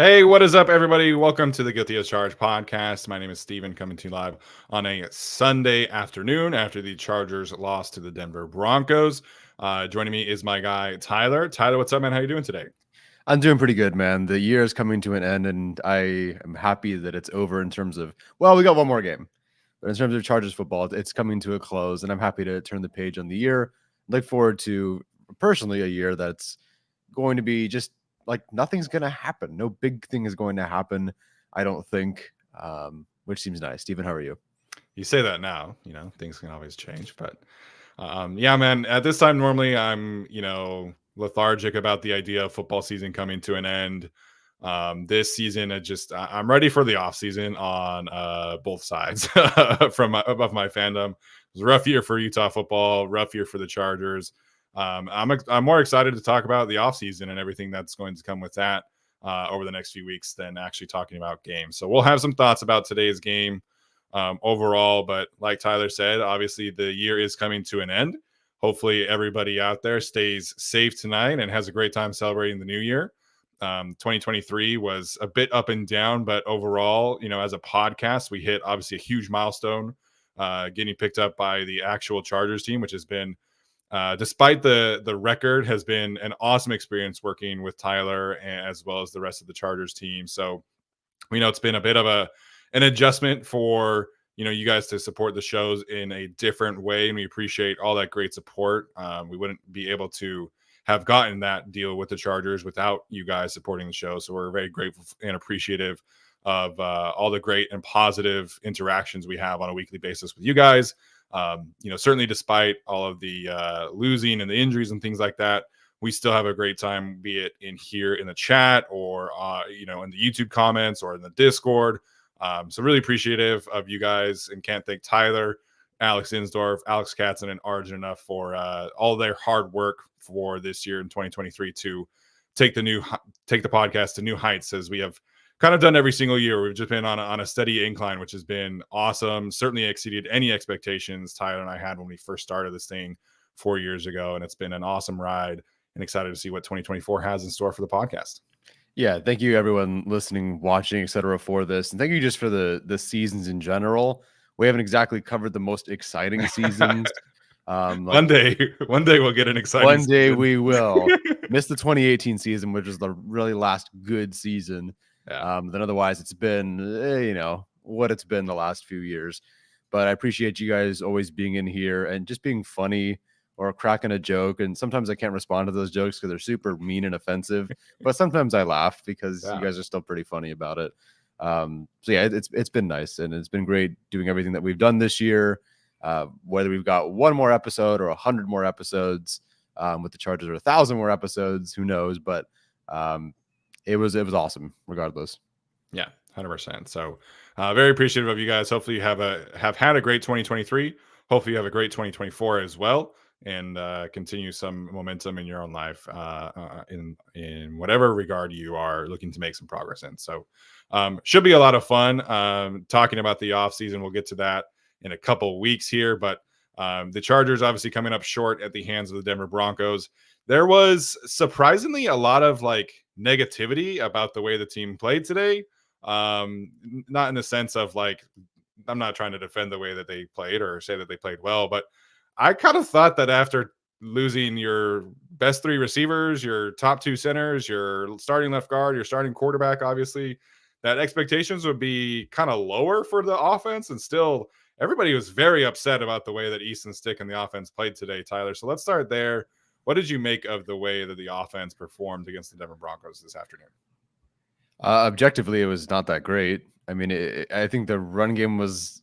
Hey, what is up, everybody? Welcome to the Guilty as Charged podcast. My name is Steven, coming to you live on a Sunday afternoon after the Chargers lost to the Denver Broncos. Joining me is my guy, Tyler. Tyler, what's up, man? How you doing today? I'm doing pretty good, man. The year is coming to an end, and I am happy that it's over in terms of, well, we got one more game. But in terms of Chargers football, it's coming to a close, and I'm happy to turn the page on the year. Look forward to, personally, a year that's going to be just like nothing's going to happen. No big thing is going to happen, I don't think, which seems nice. Steven, how are you? You say that now, things can always change. But yeah, man, at this time, normally I'm, lethargic about the idea of football season coming to an end. This season, I'm ready for the off season on both sides of my fandom. It was a rough year for Utah football, rough year for the Chargers. I'm more excited to talk about the off season and everything that's going to come with that over the next few weeks than actually talking about games. So we'll have some thoughts about today's game overall, but like Tyler said, obviously the year is coming to an end. Hopefully everybody out there stays safe tonight and has a great time celebrating the new year. 2023 was a bit up and down, but overall, as a podcast, we hit obviously a huge milestone, getting picked up by the actual Chargers team, which has been, despite the record, has been an awesome experience working with Tyler as well as the rest of the Chargers team. So we know it's been a bit of an adjustment for you guys to support the shows in a different way, and we appreciate all that great support. We wouldn't be able to have gotten that deal with the Chargers without you guys supporting the show. So we're very grateful and appreciative of all the great and positive interactions we have on a weekly basis with you guys. Certainly despite all of the losing and the injuries and things like that, we still have a great time, be it in here in the chat or, in the YouTube comments or in the Discord. So really appreciative of you guys, and can't thank Tyler, Alex Insdorf, Alex Katzen, and Arjun enough for all their hard work for this year in 2023 to take the podcast to new heights, as we have kind of done every single year. We've just been on a steady incline, which has been awesome. Certainly exceeded any expectations Tyler and I had when we first started this thing 4 years ago, and it's been an awesome ride, and excited to see what 2024 has in store for the podcast. Yeah, thank you everyone listening, watching, etc. for this, and thank you just for the seasons in general. We haven't exactly covered the most exciting seasons. One day we'll get an exciting. One day we will. Miss the 2018 season, which is the really last good season. Yeah. Then otherwise, it's been what it's been the last few years. But I appreciate you guys always being in here and just being funny or cracking a joke. And sometimes I can't respond to those jokes because they're super mean and offensive. But sometimes I laugh because you guys are still pretty funny about it. So yeah, it's been nice, and it's been great doing everything that we've done this year. Whether we've got one more episode or 100 more episodes with the Chargers, or 1,000 more episodes, who knows? But it was awesome regardless. Yeah, 100%. So very appreciative of you guys. Hopefully you have had a great 2023. Hopefully you have a great 2024 as well, and continue some momentum in your own life in whatever regard you are looking to make some progress in. So should be a lot of fun talking about the off season. We'll get to that in a couple weeks here, but the Chargers obviously coming up short at the hands of the Denver Broncos. There was surprisingly a lot of negativity about the way the team played today. Not in the sense of I'm not trying to defend the way that they played or say that they played well, but I kind of thought that after losing your best three receivers, your top two centers, your starting left guard, your starting quarterback, obviously, that expectations would be kind of lower for the offense. And still, everybody was very upset about the way that Easton Stick and the offense played today, Tyler. So let's start there. What did you make of the way that the offense performed against the Denver Broncos this afternoon? Objectively, it was not that great. I mean, I think the run game was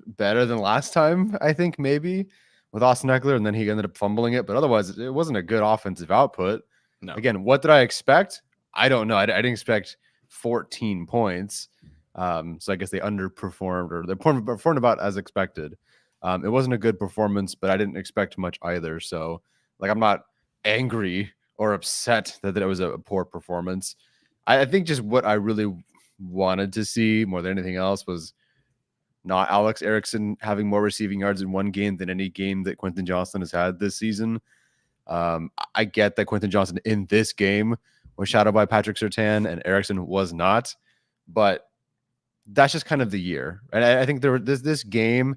better than last time, I think, maybe with Austin Eckler, and then he ended up fumbling it. But otherwise, it wasn't a good offensive output. No. Again, what did I expect? I don't know. I didn't expect 14 points. So I guess they underperformed, or they performed about as expected. It wasn't a good performance, but I didn't expect much either. So I'm not angry or upset that it was a poor performance. I think just what I really wanted to see more than anything else was not Alex Erickson having more receiving yards in one game than any game that Quentin Johnston has had this season. I get that Quentin Johnston in this game was shadowed by Patrick Surtain and Erickson was not. But that's just kind of the year. And I think this game,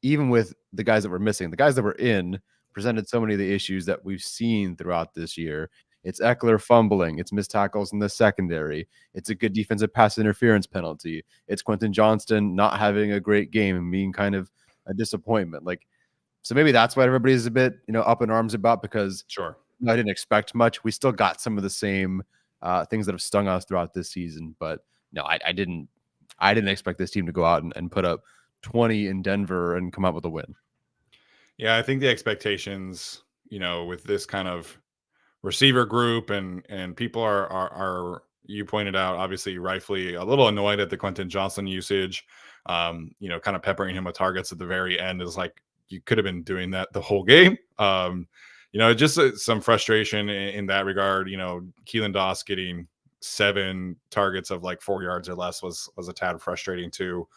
even with the guys that were missing, the guys that were in presented so many of the issues that we've seen throughout this year. It's Eckler fumbling. It's missed tackles in the secondary. It's a good defensive pass interference penalty. It's Quentin Johnston not having a great game and being kind of a disappointment. Like, so maybe that's what everybody's a bit, up in arms about, because Sure. I didn't expect much. We still got some of the same things that have stung us throughout this season, but no, I didn't expect this team to go out and put up 20 in Denver and come out with a win. Yeah, I think the expectations, with this kind of receiver group and people are you pointed out, obviously rightfully a little annoyed at the Quentin Johnson usage. Kind of peppering him with targets at the very end is like, you could have been doing that the whole game. Just some frustration in that regard. Keelan Doss getting 7 targets of like 4 yards or less was a tad frustrating too.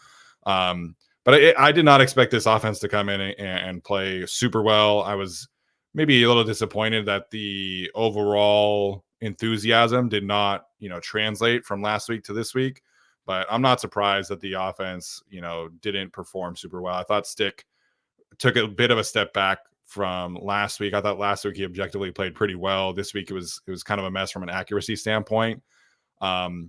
But I did not expect this offense to come in and play super well. I was maybe a little disappointed that the overall enthusiasm did not, translate from last week to this week. But I'm not surprised that the offense, didn't perform super well. I thought Stick took a bit of a step back from last week. I thought last week he objectively played pretty well. This week it was kind of a mess from an accuracy standpoint. I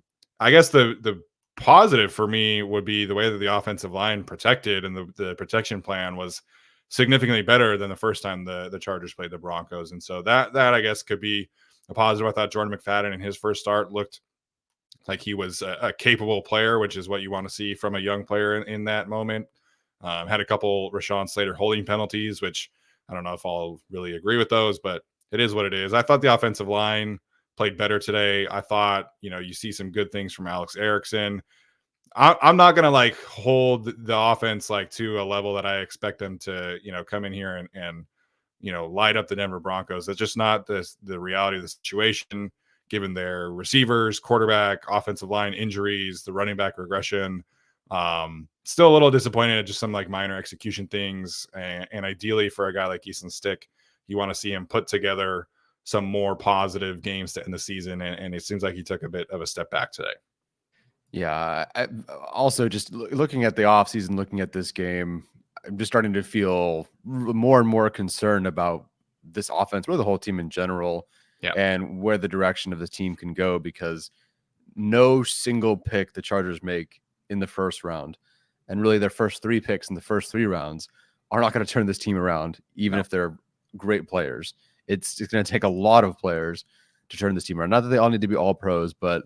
guess the positive for me would be the way that the offensive line protected, and the protection plan was significantly better than the first time the Chargers played the Broncos. And so that I guess could be a positive. I thought Jordan McFadden in his first start looked like he was a capable player, which is what you want to see from a young player in that moment. Had a couple Rashawn Slater holding penalties, which I don't know if I'll really agree with those, but it is what it is. I thought the offensive line played better today. I thought, you see some good things from Alex Erickson. I'm not going to like hold the offense like to a level that I expect them to, come in here and light up the Denver Broncos. That's just not the reality of the situation, given their receivers, quarterback, offensive line injuries, the running back regression. Still a little disappointed at just some like minor execution things. And ideally for a guy like Easton Stick, you want to see him put together some more positive games to end the season. And it seems like he took a bit of a step back today. Yeah. Also, just looking at the offseason, looking at this game, I'm just starting to feel more and more concerned about this offense, or the whole team in general, and where the direction of the team can go, because no single pick the Chargers make in the first round, and really their first 3 picks in the first 3 rounds, are not going to turn this team around, even if they're great players. It's going to take a lot of players to turn this team around. Not that they all need to be all pros, but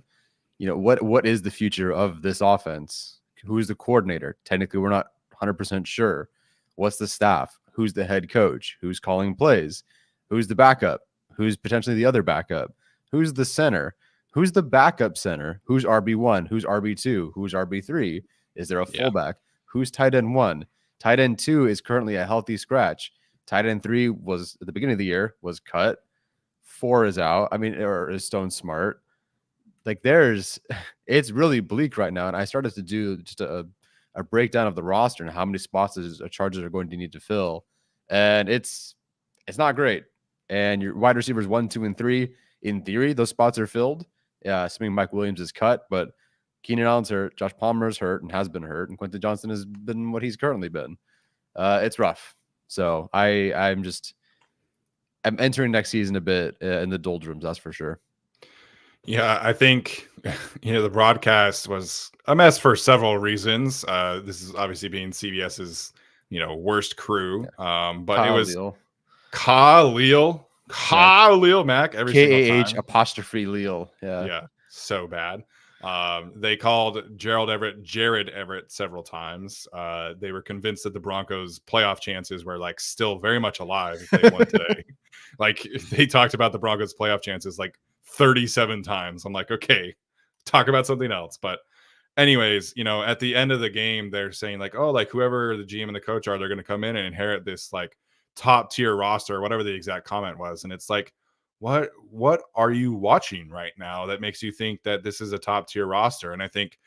what is the future of this offense? Who's the coordinator? Technically, we're not 100% sure. What's the staff? Who's the head coach? Who's calling plays? Who's the backup? Who's potentially the other backup? Who's the center? Who's the backup center? Who's RB1? Who's RB2? Who's RB3? Is there a fullback? Who's tight end 1? Tight end 2 is currently a healthy scratch. Tight end 3 was at the beginning of the year, was cut. 4 is out. Or is Stone Smart. Like it's really bleak right now. And I started to do just a breakdown of the roster and how many spots the Chargers are going to need to fill. And it's not great. And your wide receivers 1, 2, and 3, in theory, those spots are filled. Yeah, assuming Mike Williams is cut, but Keenan Allen's hurt, Josh Palmer's hurt and has been hurt, and Quentin Johnston has been what he's currently been. It's rough. So I'm entering next season a bit in the doldrums, that's for sure. Yeah, I think, the broadcast was a mess for several reasons. This is obviously being CBS's, worst crew. But Khalil. It was Khalil Mack every single time. Apostrophe Leal. Yeah, so bad. They called Jared Everett several times. They were convinced that the Broncos' playoff chances were like still very much alive if they won today. Like they talked about the Broncos' playoff chances like 37 times. I'm like, okay, talk about something else. But anyways, at the end of the game, they're saying like, oh, like whoever the GM and the coach are, they're going to come in and inherit this like top tier roster, or whatever the exact comment was. And it's like, what are you watching right now that makes you think that this is a top tier roster? And I think,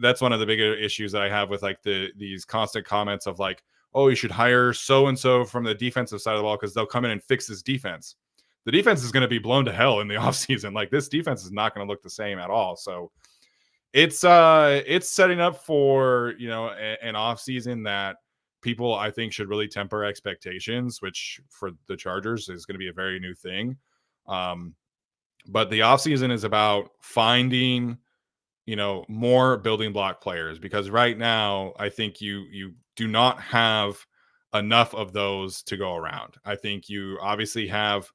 that's one of the bigger issues that I have with like these constant comments of like, oh, you should hire so-and-so from the defensive side of the ball because they'll come in and fix this defense. the defense is going to be blown to hell in the offseason. Like this defense is not going to look the same at all. So it's setting up for, you know, an offseason that people I think should really temper expectations, which for the Chargers is going to be a very new thing. But the offseason is about finding, you know, more building block players, because right now I think you do not have enough of those to go around. I think you obviously have,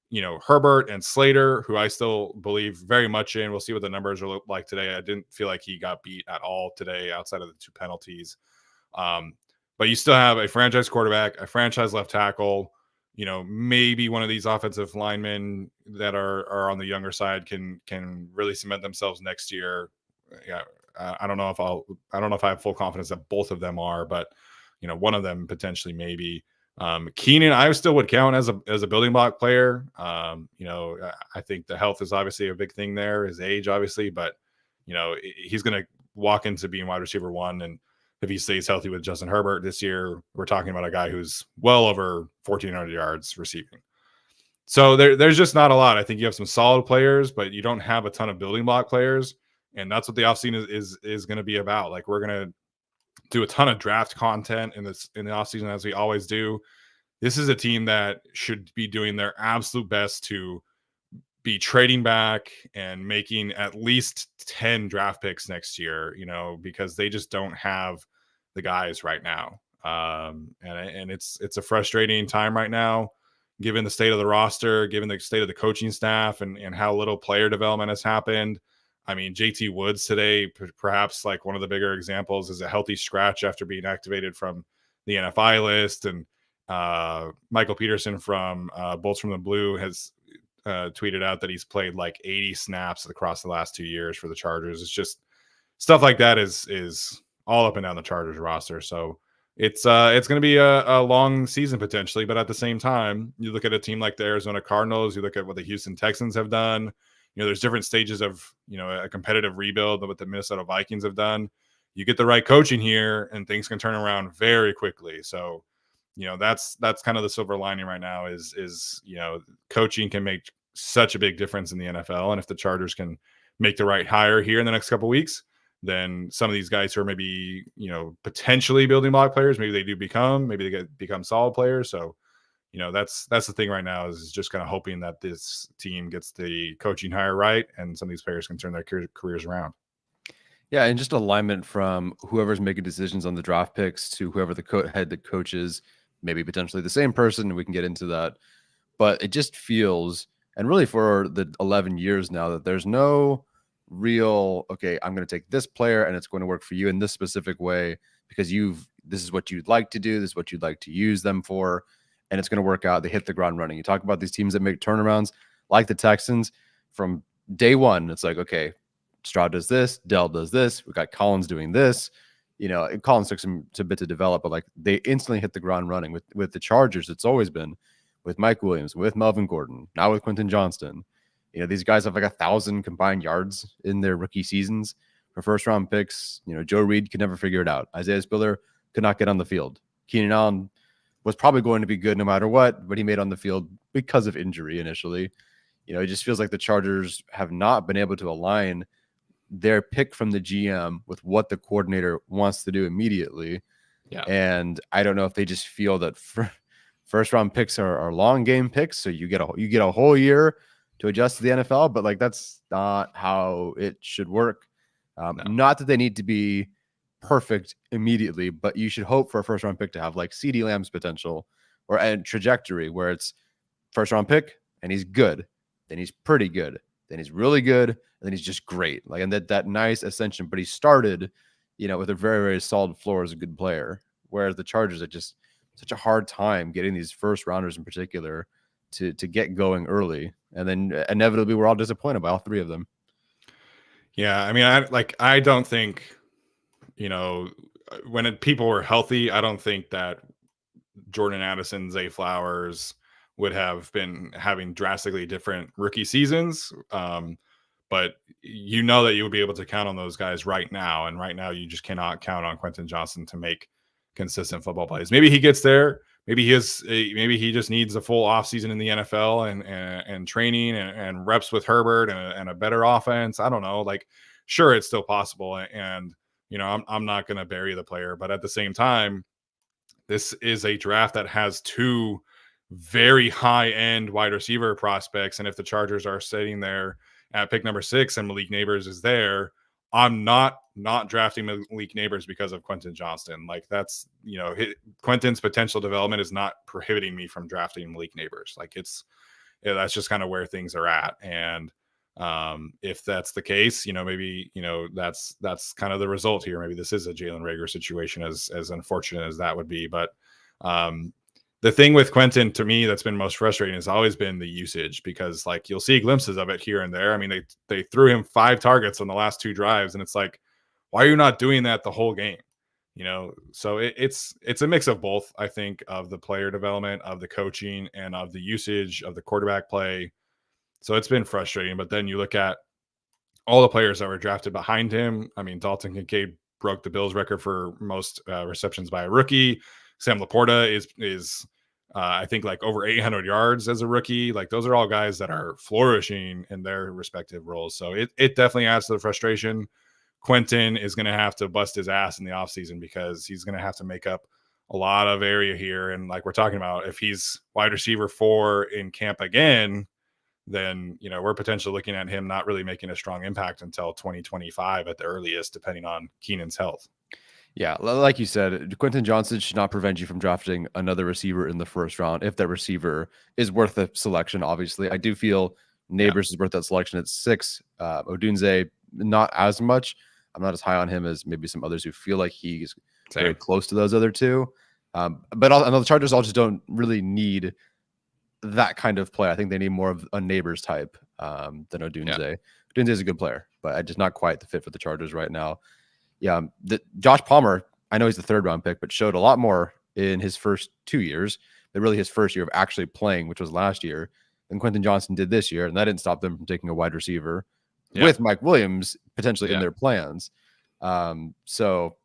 you know, Herbert and Slater, who I still believe very much in. We'll see what the numbers are like today. I didn't feel like he got beat at all today outside of the 2 penalties. But you still have a franchise quarterback, a franchise left tackle, you know, maybe one of these offensive linemen that are on the younger side can really cement themselves next year. Yeah, I don't know if I have full confidence that both of them are, but you know, one of them potentially maybe. Keenan, I still would count as a building block player. You know, I think the health is obviously a big thing there, his age obviously, but you know, he's going to walk into being wide receiver 1, and if he stays healthy with Justin Herbert this year, we're talking about a guy who's well over 1,400 yards receiving. So there's just not a lot. I think you have some solid players, but you don't have a ton of building block players. And that's what the offseason is going to be about. Like we're going to do a ton of draft content in the offseason, as we always do. This is a team that should be doing their absolute best to be trading back and making at least 10 draft picks next year, you know, because they just don't have the guys right now. And it's a frustrating time right now, given the state of the roster, given the state of the coaching staff, and how little player development has happened. I mean, JT Woods today, perhaps like one of the bigger examples, is a healthy scratch after being activated from the NFI list. And Michael Peterson from Bolts from the Blue has tweeted out that he's played like 80 snaps across the last 2 years for the Chargers. It's just stuff like that is all up and down the Chargers roster. So it's going to be a long season potentially, but at the same time, you look at a team like the Arizona Cardinals, you look at what the Houston Texans have done. You know, there's different stages of, you know, a competitive rebuild that what the Minnesota Vikings have done. You get the right coaching here and things can turn around very quickly. So, you know, that's kind of the silver lining right now is, you know, coaching can make such a big difference in the NFL. And if the Chargers can make the right hire here in the next couple of weeks, then some of these guys who are maybe, you know, potentially building block players, maybe they become solid players. So, you know, that's the thing right now is just kind of hoping that this team gets the coaching hire right and some of these players can turn their careers around. Yeah, and just alignment from whoever's making decisions on the draft picks to whoever the head the coach is, maybe potentially the same person, and we can get into that. But it just feels, and really for the 11 years now, that there's no real, okay, I'm going to take this player and it's going to work for you in this specific way because this is what you'd like to do, this is what you'd like to use them for, and it's going to work out. They hit the ground running. You talk about these teams that make turnarounds like the Texans from day one. It's like, okay, Stroud does this, Dell does this, we got Collins doing this. You know, Collins took a bit to develop, but like they instantly hit the ground running. With the Chargers, it's always been with Mike Williams, with Melvin Gordon, now with Quentin Johnston. You know, these guys have like 1,000 combined yards in their rookie seasons for first round picks. You know, Joe Reed could never figure it out. Isaiah Spiller could not get on the field. Keenan Allen was probably going to be good no matter what, but he made on the field because of injury initially. You know, it just feels like the Chargers have not been able to align their pick from the GM with what the coordinator wants to do immediately. Yeah. And I don't know if they just feel that first round picks are long game picks. So you get a whole year to adjust to the NFL, but like, that's not how it should work. No. Not that they need to be perfect immediately, but you should hope for a first round pick to have like CeeDee Lamb's potential or a trajectory where it's first round pick and he's good. Then he's pretty good. Then he's really good. And then he's just great. Like, and that nice ascension, but he started, you know, with a very, very solid floor as a good player. Whereas the Chargers are just such a hard time getting these first rounders in particular to get going early. And then inevitably we're all disappointed by all three of them. Yeah. I mean, I don't think, you know, when people were healthy, I don't think that Jordan Addison, Zay Flowers would have been having drastically different rookie seasons. But you know that you would be able to count on those guys right now. And right now you just cannot count on Quentin Johnston to make consistent football plays. Maybe he gets there. maybe he just needs a full offseason in the NFL and training and reps with Herbert and a better offense. I don't know. Like, sure, it's still possible. And, I'm not going to bury the player, but at the same time, this is a draft that has two very high end wide receiver prospects. And if the Chargers are sitting there at pick number 6 and Malik Neighbors is there, I'm not drafting Malik Neighbors because of Quentin Johnston. Like, that's, Quentin's potential development is not prohibiting me from drafting Malik Neighbors. Like, that's just kind of where things are at. And if that's the case, maybe, that's kind of the result here. Maybe this is a Jalen Reagor situation, as unfortunate as that would be. But the thing with Quentin, to me, that's been most frustrating has always been the usage, because like you'll see glimpses of it here and there. I mean, they threw him 5 targets on the last 2 drives, and it's like, why are you not doing that the whole game? So it's a mix of both, I think, of the player development, of the coaching, and of the usage of the quarterback play. So it's been frustrating. But then you look at all the players that were drafted behind him. I mean, Dalton Kincaid broke the Bills record for most receptions by a rookie. Sam Laporta is I think like over 800 yards as a rookie. Like, those are all guys that are flourishing in their respective roles. So it definitely adds to the frustration. Quentin is going to have to bust his ass in the offseason, because he's going to have to make up a lot of area here. And like we're talking about, if he's wide receiver 4 in camp again, then, we're potentially looking at him not really making a strong impact until 2025 at the earliest, depending on Keenan's health. Yeah, like you said, Quentin Johnston should not prevent you from drafting another receiver in the first round if that receiver is worth the selection. Obviously, I do feel Neighbors is worth that selection at 6. Odunze, not as much. I'm not as high on him as maybe some others who feel like he's very close to those other 2. But I know the Chargers all just don't really need that kind of play. I think they need more of a Neighbors type than Odunze. Yeah. Odunze is a good player, but just not quite the fit for the Chargers right now. Yeah, Josh Palmer, I know he's the 3rd round pick, but showed a lot more in his first 2 years, but really his first year of actually playing, which was last year, than Quentin Johnston did this year. And that didn't stop them from taking a wide receiver with Mike Williams potentially in their plans. So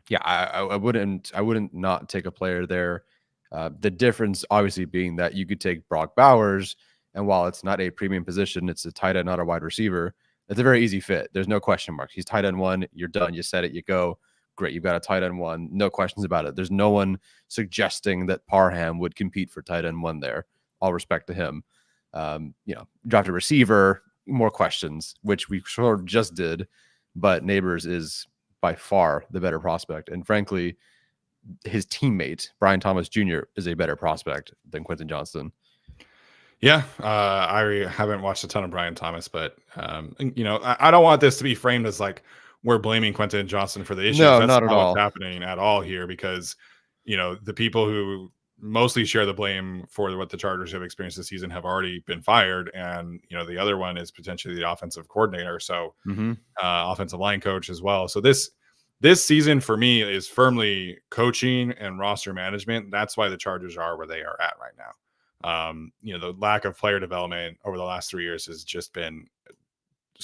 yeah, I wouldn't not take a player there. The difference obviously being that you could take Brock Bowers, and while it's not a premium position, it's a tight end, not a wide receiver. It's a very easy fit. There's no question marks. He's tight end 1. You're done. You said it. You go. Great. You've got a tight end 1. No questions about it. There's no one suggesting that Parham would compete for tight end 1 there. All respect to him. Draft a receiver, more questions, which we sort of just did. But Neighbors is by far the better prospect. And frankly, his teammate, Brian Thomas Jr., is a better prospect than Quentin Johnston. Yeah, I haven't watched a ton of Brian Thomas, but I don't want this to be framed as like we're blaming Quentin Johnston for the issues. No, that's not at all what's happening at all here, because the people who mostly share the blame for what the Chargers have experienced this season have already been fired, and the other one is potentially the offensive coordinator, so offensive line coach as well. So this season for me is firmly coaching and roster management. That's why the Chargers are where they are at right now. The lack of player development over the last 3 years has just been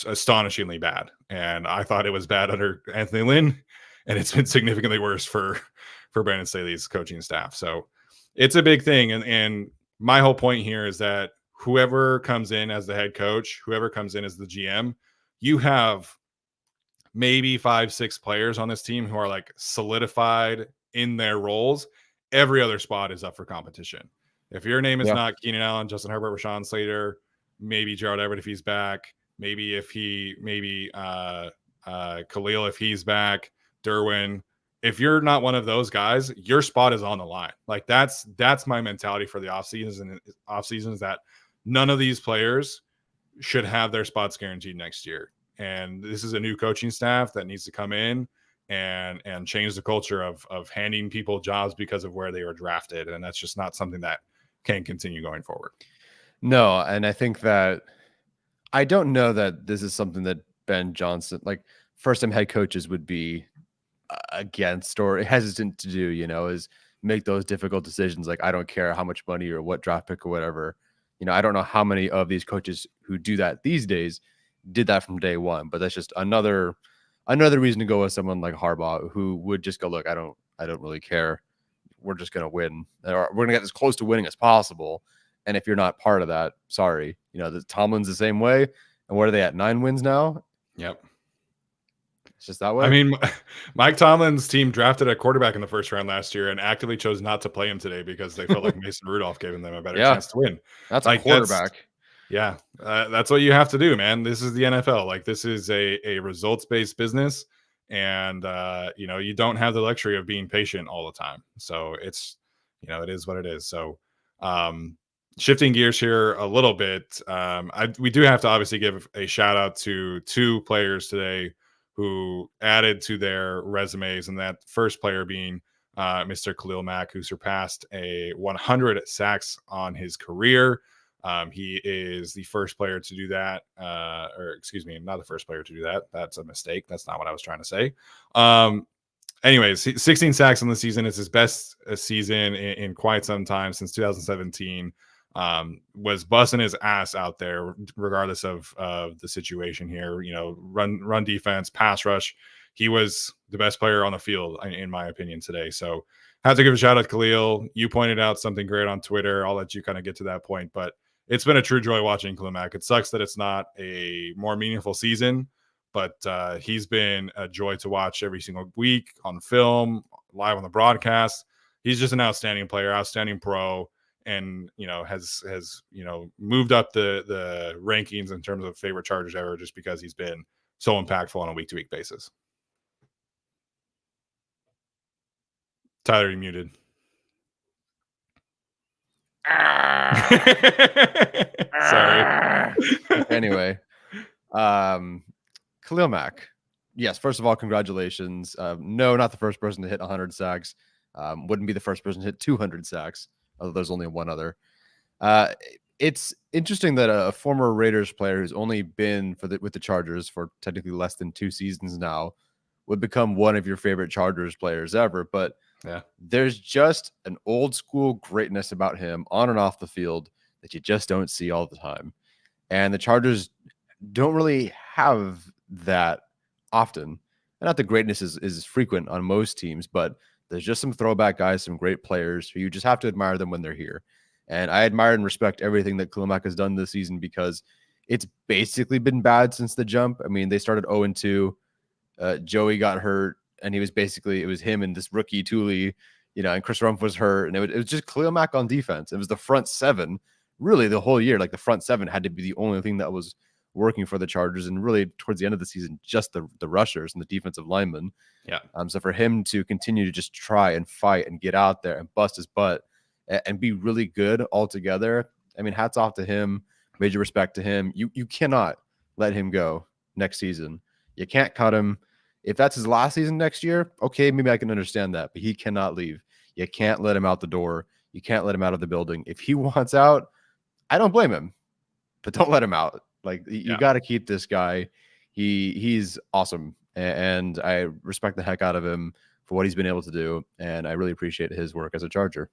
astonishingly bad. And I thought it was bad under Anthony Lynn, and it's been significantly worse for Brandon Staley's coaching staff. So it's a big thing. And my whole point here is that whoever comes in as the head coach, whoever comes in as the GM, you have maybe 5-6 players on this team who are like solidified in their roles. Every other spot is up for competition. If your name is not Keenan Allen, Justin Herbert, Rashawn Slater, maybe Gerald Everett if he's back, maybe Khalil if he's back, Derwin. If you're not one of those guys, your spot is on the line. Like that's my mentality for the off seasons is that none of these players should have their spots guaranteed next year. And this is a new coaching staff that needs to come in and change the culture of handing people jobs because of where they were drafted. And that's just not something that can continue going forward. No, and I think that I don't know that this is something that Ben Johnson, like first-time head coaches, would be against or hesitant to do, is make those difficult decisions. Like, I don't care how much money or what draft pick or whatever. I don't know how many of these coaches who do that these days did that from day one, but that's just another reason to go with someone like Harbaugh, who would just go, look, I don't really care. we're just going to win, or we're going to get as close to winning as possible. And if you're not part of that, sorry. The Tomlin's the same way. And what are they at? 9 wins now? Yep. It's just that way. I mean, Mike Tomlin's team drafted a quarterback in the first round last year and actively chose not to play him today because they felt like Mason Rudolph gave them a better chance to win. That's a quarterback. That's what you have to do, man. This is the NFL. Like, this is a results-based business, and you don't have the luxury of being patient all the time. So it's, it is what it is. So shifting gears here a little bit, we do have to obviously give a shout out to 2 players today who added to their resumes, and that first player being Mr. Khalil Mack, who surpassed 100 sacks on his career. He is the first player to do that, or excuse me, not the first player to do that. That's a mistake. That's not what I was trying to say. Anyways, 16 sacks in the season is his best season in quite some time, since 2017. Was busting his ass out there, regardless of the situation here. Run defense, pass rush. He was the best player on the field, in my opinion, today. So have to give a shout out to Khalil. You pointed out something great on Twitter. I'll let you kind of get to that point, but it's been a true joy watching Khalil Mack. It sucks that it's not a more meaningful season, but he's been a joy to watch every single week on film, live on the broadcast. He's just an outstanding player, outstanding pro. And has moved up the rankings in terms of favorite Chargers ever, just because he's been so impactful on a week-to-week basis. Tyler, you muted. Sorry. Anyway, Khalil Mack. Yes, first of all, congratulations. No, not the first person to hit 100 sacks. Wouldn't be the first person to hit 200 sacks. Although there's only one other. It's interesting that a former Raiders player who's only been with the Chargers for technically less than 2 seasons now would become one of your favorite Chargers players ever. But there's just an old school greatness about him on and off the field that you just don't see all the time. And the Chargers don't really have that often. And not the greatness is frequent on most teams, but there's just some throwback guys, some great players who you just have to admire them when they're here. And I admire and respect everything that Khalil Mack has done this season, because it's basically been bad since the jump. I mean, they started 0-2. Joey got hurt, and it was him and this rookie Thule, and Chris Rumph was hurt. And it was just Khalil Mack on defense. It was the front 7 really the whole year. Like, the front 7 had to be the only thing that was working for the Chargers, and really towards the end of the season, just the rushers and the defensive linemen. So for him to continue to just try and fight and get out there and bust his butt and be really good altogether, I mean, hats off to him. Major respect to him. You cannot let him go next season. You can't cut him. If that's his last season next year, okay, maybe I can understand that, but he cannot leave. You can't let him out the door. You can't let him out of the building. If he wants out, I don't blame him, but don't let him out. Like, you got to keep this guy. He's awesome, and I respect the heck out of him for what he's been able to do, and I really appreciate his work as a Charger.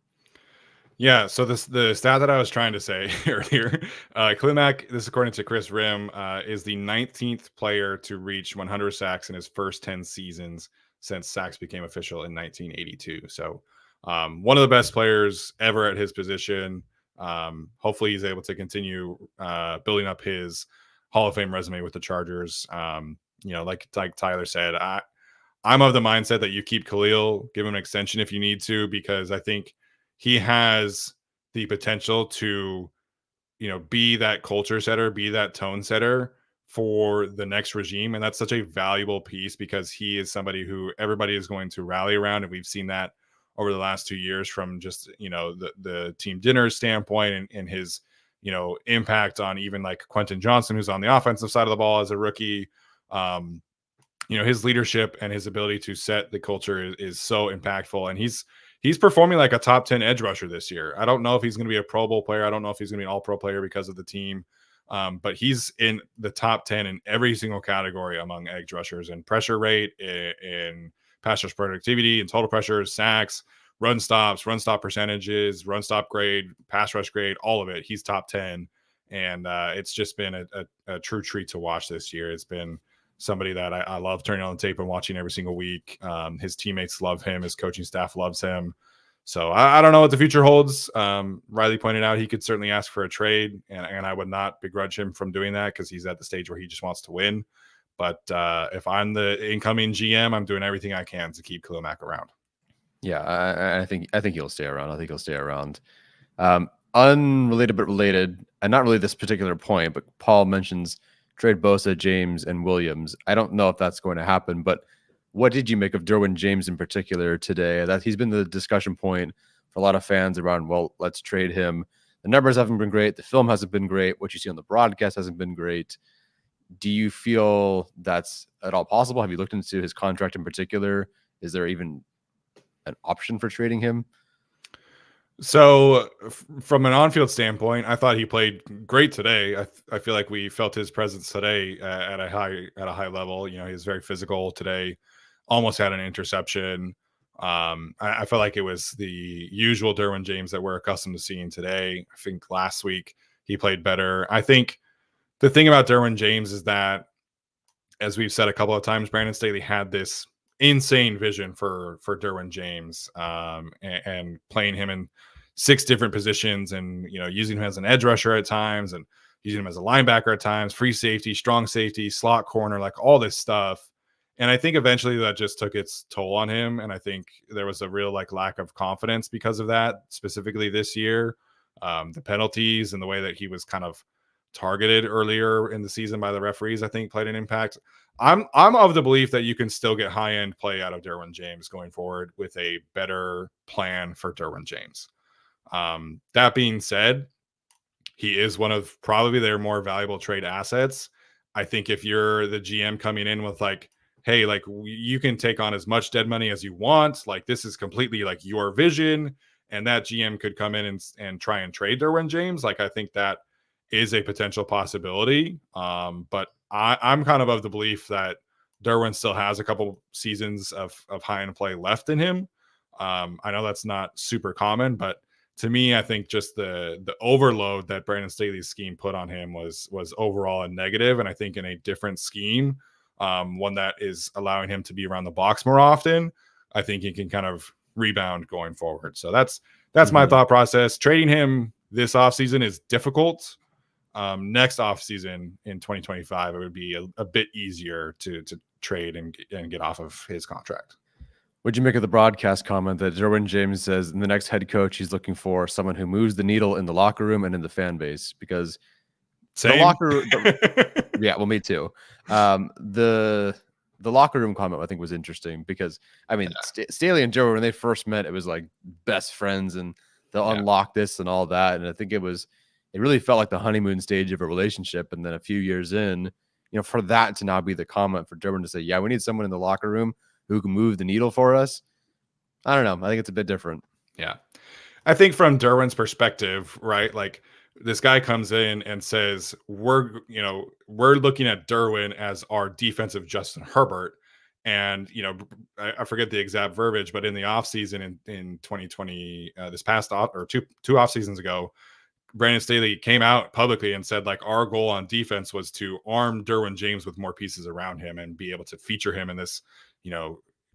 Yeah, so the stat that I was trying to say earlier, Khalil Mack, this according to Chris Rim, is the 19th player to reach 100 sacks in his first 10 seasons since sacks became official in 1982. So one of the best players ever at his position. Hopefully he's able to continue building up his Hall of Fame resume with the Chargers. Like Tyler said, I'm of the mindset that you keep Khalil, give him an extension if you need to, because I think he has the potential to, be that culture setter, be that tone setter for the next regime. And that's such a valuable piece, because he is somebody who everybody is going to rally around. And we've seen that over the last 2 years from just, the team dinner standpoint and his, impact on even like Quentin Johnson, who's on the offensive side of the ball as a rookie. His leadership and his ability to set the culture is so impactful. And he's performing like a top 10 edge rusher this year. I don't know if he's going to be a Pro Bowl player. I don't know if he's going to be an all-pro player because of the team. But he's in the top 10 in every single category among edge rushers, and pressure rate, in pass rush productivity, and total pressure, sacks, run stops, run stop percentages, run stop grade, pass rush grade, all of it. He's top 10. And it's just been a true treat to watch this year. It's been somebody that I love turning on the tape and watching every single week. His teammates love him. His coaching staff loves him. So I don't know what the future holds. Riley pointed out he could certainly ask for a trade, and I would not begrudge him from doing that because he's at the stage where he just wants to win. But if I'm the incoming GM, I'm doing everything I can to keep Khalil Mack around. Yeah, I think he'll stay around. I think he'll stay around. Unrelated but related, and not really this particular point, but Paul mentions trade Bosa, James, and Williams. I don't know if that's going to happen, but what did you make of Derwin James in particular today? That he's been the discussion point for a lot of fans around, well, let's trade him. The numbers haven't been great. The film hasn't been great. What you see on the broadcast hasn't been great. Do you feel that's at all possible? Have you looked into his contract in particular? Is there even an option for trading him? So from an on-field standpoint, I thought he played great today. I feel like we felt his presence today at a high level. You know, he was very physical today, almost had an interception. I felt like it was the usual Derwin James that we're accustomed to seeing today. I think last week he played better. I think the thing about Derwin James is that, as we've said a couple of times, Brandon Staley had this insane vision for Derwin James, and playing him in 6 different positions, and using him as an edge rusher at times, and using him as a linebacker at times, free safety, strong safety, slot corner, like all this stuff. And I think eventually that just took its toll on him, and I think there was a real lack of confidence because of that, specifically this year. The penalties and the way that he was kind of targeted earlier in the season by the referees, I think, played an impact. I'm of the belief that you can still get high-end play out of Derwin James going forward with a better plan for Derwin James. That being said, he is one of probably their more valuable trade assets. I think if you're the GM coming in with hey, you can take on as much dead money as you want. This is completely your vision. And that GM could come in and try and trade Derwin James. I think that is a potential possibility. But I'm kind of the belief that Derwin still has a couple seasons of high-end play left in him. I know that's not super common, but to me, I think just the overload that Brandon Staley's scheme put on him was overall a negative. And I think in a different scheme, one that is allowing him to be around the box more often, I think he can kind of rebound going forward. So that's my thought process. Trading him this offseason is difficult. Next offseason in 2025, it would be a bit easier to trade and get off of his contract. What'd you make of the broadcast comment that Derwin James says in the next head coach, he's looking for someone who moves the needle in the locker room and in the fan base? Because Same. the locker room, yeah, well, me too. The locker room comment I think was interesting because Staley and Joe, when they first met, it was like best friends and they'll unlock this and all that. And I think it really felt like the honeymoon stage of a relationship. And then a few years in, for that to now be the comment for Derwin to say, yeah, we need someone in the locker room who can move the needle for us. I don't know. I think it's a bit different. Yeah. I think from Derwin's perspective, right? This guy comes in and says, we're looking at Derwin as our defensive Justin Herbert. And, I forget the exact verbiage, but in the offseason in 2020, this past two off seasons ago, Brandon Staley came out publicly and said, our goal on defense was to arm Derwin James with more pieces around him and be able to feature him in this,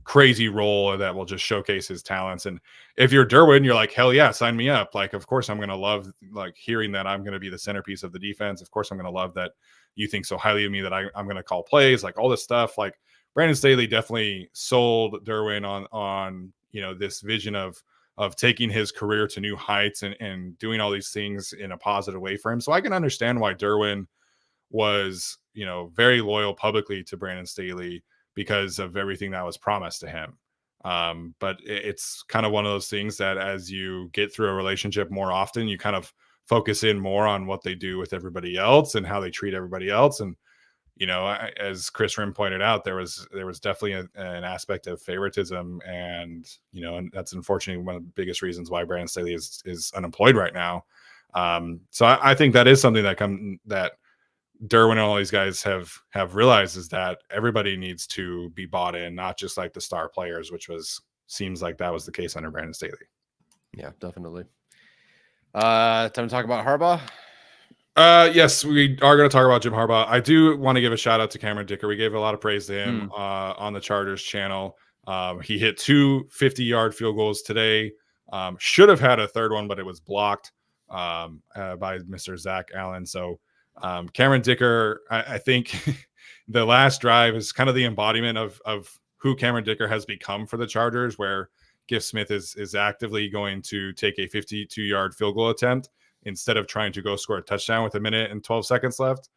crazy role that will just showcase his talents. And if you're Derwin, you're like, hell yeah, sign me up. Of course I'm going to love hearing that I'm going to be the centerpiece of the defense. Of course I'm going to love that you think so highly of me that I'm going to call plays, all this stuff. Brandon Staley definitely sold Derwin on this vision of taking his career to new heights and doing all these things in a positive way for him. So I can understand why Derwin was, very loyal publicly to Brandon Staley because of everything that was promised to him. But it's kind of one of those things that as you get through a relationship more often, you kind of focus in more on what they do with everybody else and how they treat everybody else. And, as Chris Rim pointed out, there was definitely an aspect of favoritism, and that's unfortunately one of the biggest reasons why Brandon Staley is unemployed right now. So I think that is something that Derwin and all these guys have realized, is that everybody needs to be bought in, not just the star players, which seems like that was the case under Brandon Staley. Yeah, definitely. Time to talk about Harbaugh. Yes, we are going to talk about Jim Harbaugh. I do want to give a shout out to Cameron Dicker. We gave a lot of praise to him on the Chargers channel. He hit 2 50-yard field goals today. Should have had a third one, but it was blocked by Mr. Zach Allen. So Cameron Dicker, I think the last drive is kind of the embodiment of who Cameron Dicker has become for the Chargers, where Gift Smith is actively going to take a 52-yard field goal attempt instead of trying to go score a touchdown with 1 minute and 12 seconds left.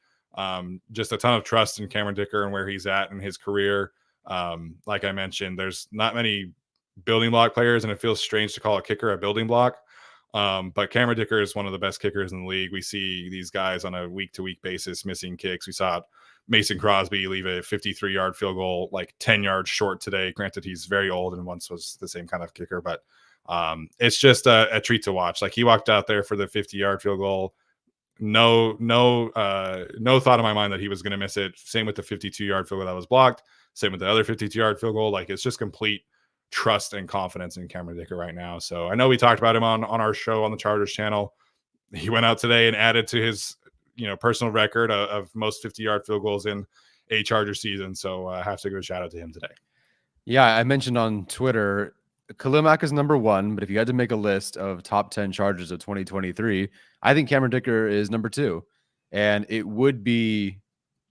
Just a ton of trust in Cameron Dicker and where he's at in his career. Like I mentioned, there's not many building block players, and it feels strange to call a kicker a building block. But Cameron Dicker is one of the best kickers in the league. We see these guys on a week-to-week basis missing kicks. We saw Mason Crosby leave a 53-yard field goal like 10 yards short today. Granted, he's very old and once was the same kind of kicker, but it's just a treat to watch. Like, he walked out there for the 50-yard field goal. No thought in my mind that he was going to miss it. Same with the 52-yard field goal that was blocked. Same with the other 52-yard field goal. Like, it's just complete trust and confidence in Cameron Dicker right now. So I know we talked about him on our show on the Chargers channel. He went out today and added to his personal record of most 50-yard field goals in a Charger season. So I have to give a shout out to him today. Yeah, I mentioned on Twitter, Khalil Mack is number 1, but if you had to make a list of top 10 Chargers of 2023, I think Cameron Dicker is number 2. And it would be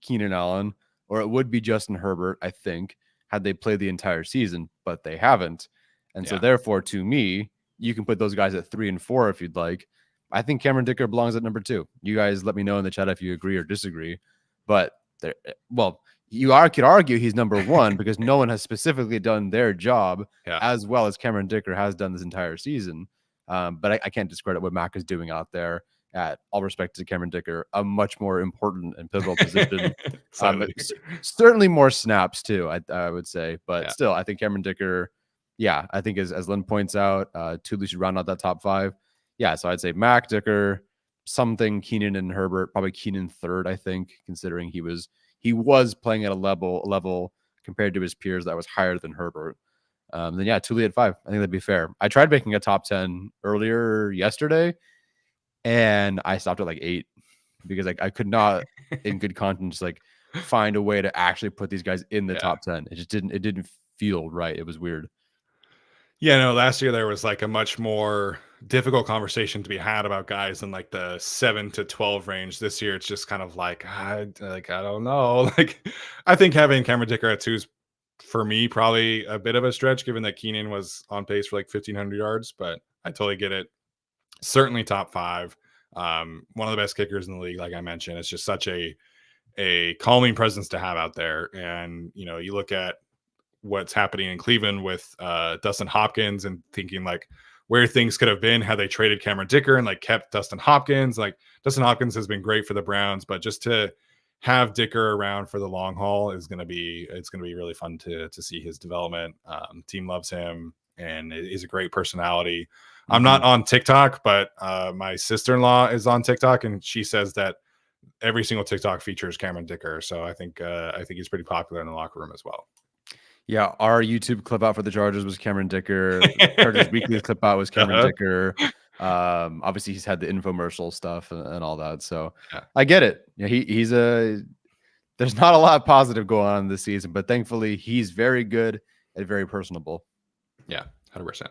Keenan Allen, or it would be Justin Herbert, I think, had they played the entire season, but they haven't. And so therefore, to me, you can put those guys at 3 and 4 if you'd like. I think Cameron Dicker belongs at number 2. You guys let me know in the chat if you agree or disagree. But you could argue he's number 1 because no one has specifically done their job as well as Cameron Dicker has done this entire season. But I can't discredit what Mac is doing out there. At all respect to Cameron Dicker, a much more important and pivotal position. Certainly more snaps too, I would say. But still, I think Cameron Dicker, I think as Lynn points out, Tudley should round out that top 5. Yeah, so I'd say Mac, Dicker, something Keenan and Herbert, probably Keenan 3rd, I think, considering he was playing at a level compared to his peers that was higher than Herbert. Then Tudley at 5. I think that'd be fair. I tried making a top 10 earlier yesterday, and I stopped at like 8 because I could not, in good conscience, like find a way to actually put these guys in the top 10. It didn't feel right. It was weird. Yeah, no, last year there was like a much more difficult conversation to be had about guys in like the 7 to 12 range. This year, it's just kind of like, I don't know. Like, I think having Cameron Dicker at 2 is, for me, probably a bit of a stretch, given that Keenan was on pace for like 1,500 yards, but I totally get it. Certainly top 5. One of the best kickers in the league, like I mentioned. It's just such a calming presence to have out there. And, you look at what's happening in Cleveland with Dustin Hopkins and thinking like where things could have been had they traded Cameron Dicker and like kept Dustin Hopkins. Like, Dustin Hopkins has been great for the Browns, but just to have Dicker around for the long haul is going to be really fun to see his development. Team loves him and he's a great personality. I'm not on TikTok, but my sister-in-law is on TikTok, and she says that every single TikTok features Cameron Dicker. So I think he's pretty popular in the locker room as well. Yeah, our YouTube clip out for the Chargers was Cameron Dicker. Chargers Weekly clip out was Cameron Dicker. Obviously, he's had the infomercial stuff and all that. So I get it. Yeah, there's not a lot positive going on this season, but thankfully he's very good and very personable. Yeah, 100%.